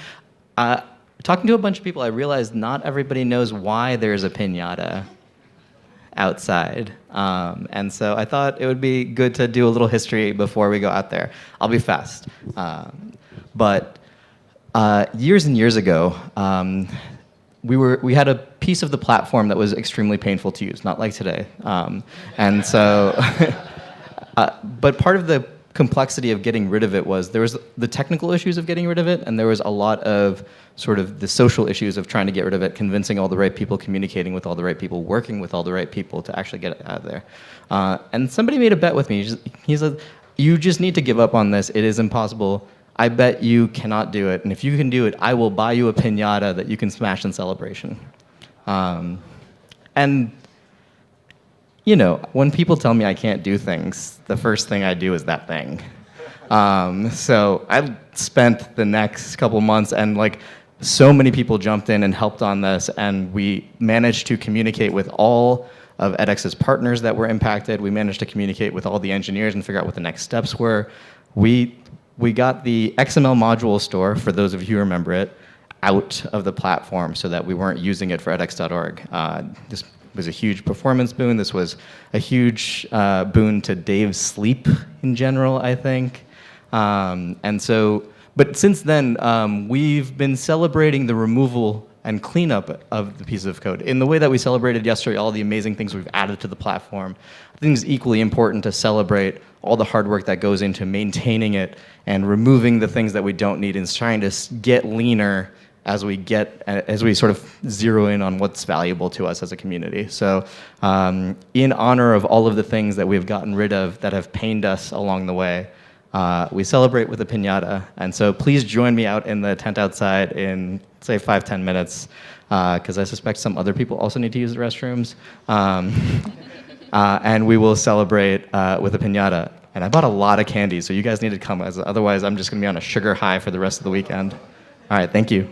Talking to a bunch of people, I realized not everybody knows why there's a piñata outside. And so I thought it would be good to do a little history before we go out there. I'll be fast. But years and years ago, we had a piece of the platform that was extremely painful to use, not like today. And so, but part of the complexity of getting rid of it was there was the technical issues of getting rid of it, and there was a lot of sort of the social issues of trying to get rid of it, convincing all the right people, communicating with all the right people, working with all the right people to actually get it out of there. And somebody made a bet with me. He said, you just need to give up on this. It is impossible. I bet you cannot do it. And if you can do it, I will buy you a piñata that you can smash in celebration. And when people tell me I can't do things, the first thing I do is that thing. So I spent the next couple months, and so many people jumped in and helped on this, and we managed to communicate with all of edX's partners that were impacted. We managed to communicate with all the engineers and figure out what the next steps were. We got the XML module store, for those of you who remember it, out of the platform so that we weren't using it for edX.org. This was a huge performance boon. This was a huge boon to Dave's sleep in general, I think. But since then, we've been celebrating the removal and cleanup of the piece of code in the way that we celebrated yesterday all the amazing things we've added to the platform. I think it's equally important to celebrate all the hard work that goes into maintaining it and removing the things that we don't need and trying to get leaner as we sort of zero in on what's valuable to us as a community. So in honor of all of the things that we've gotten rid of that have pained us along the way, we celebrate with a piñata. And so please join me out in the tent outside in, say, 5-10 minutes, because I suspect some other people also need to use the restrooms. And we will celebrate with a piñata. And I bought a lot of candy, so you guys need to come, otherwise I'm just going to be on a sugar high for the rest of the weekend. All right, thank you.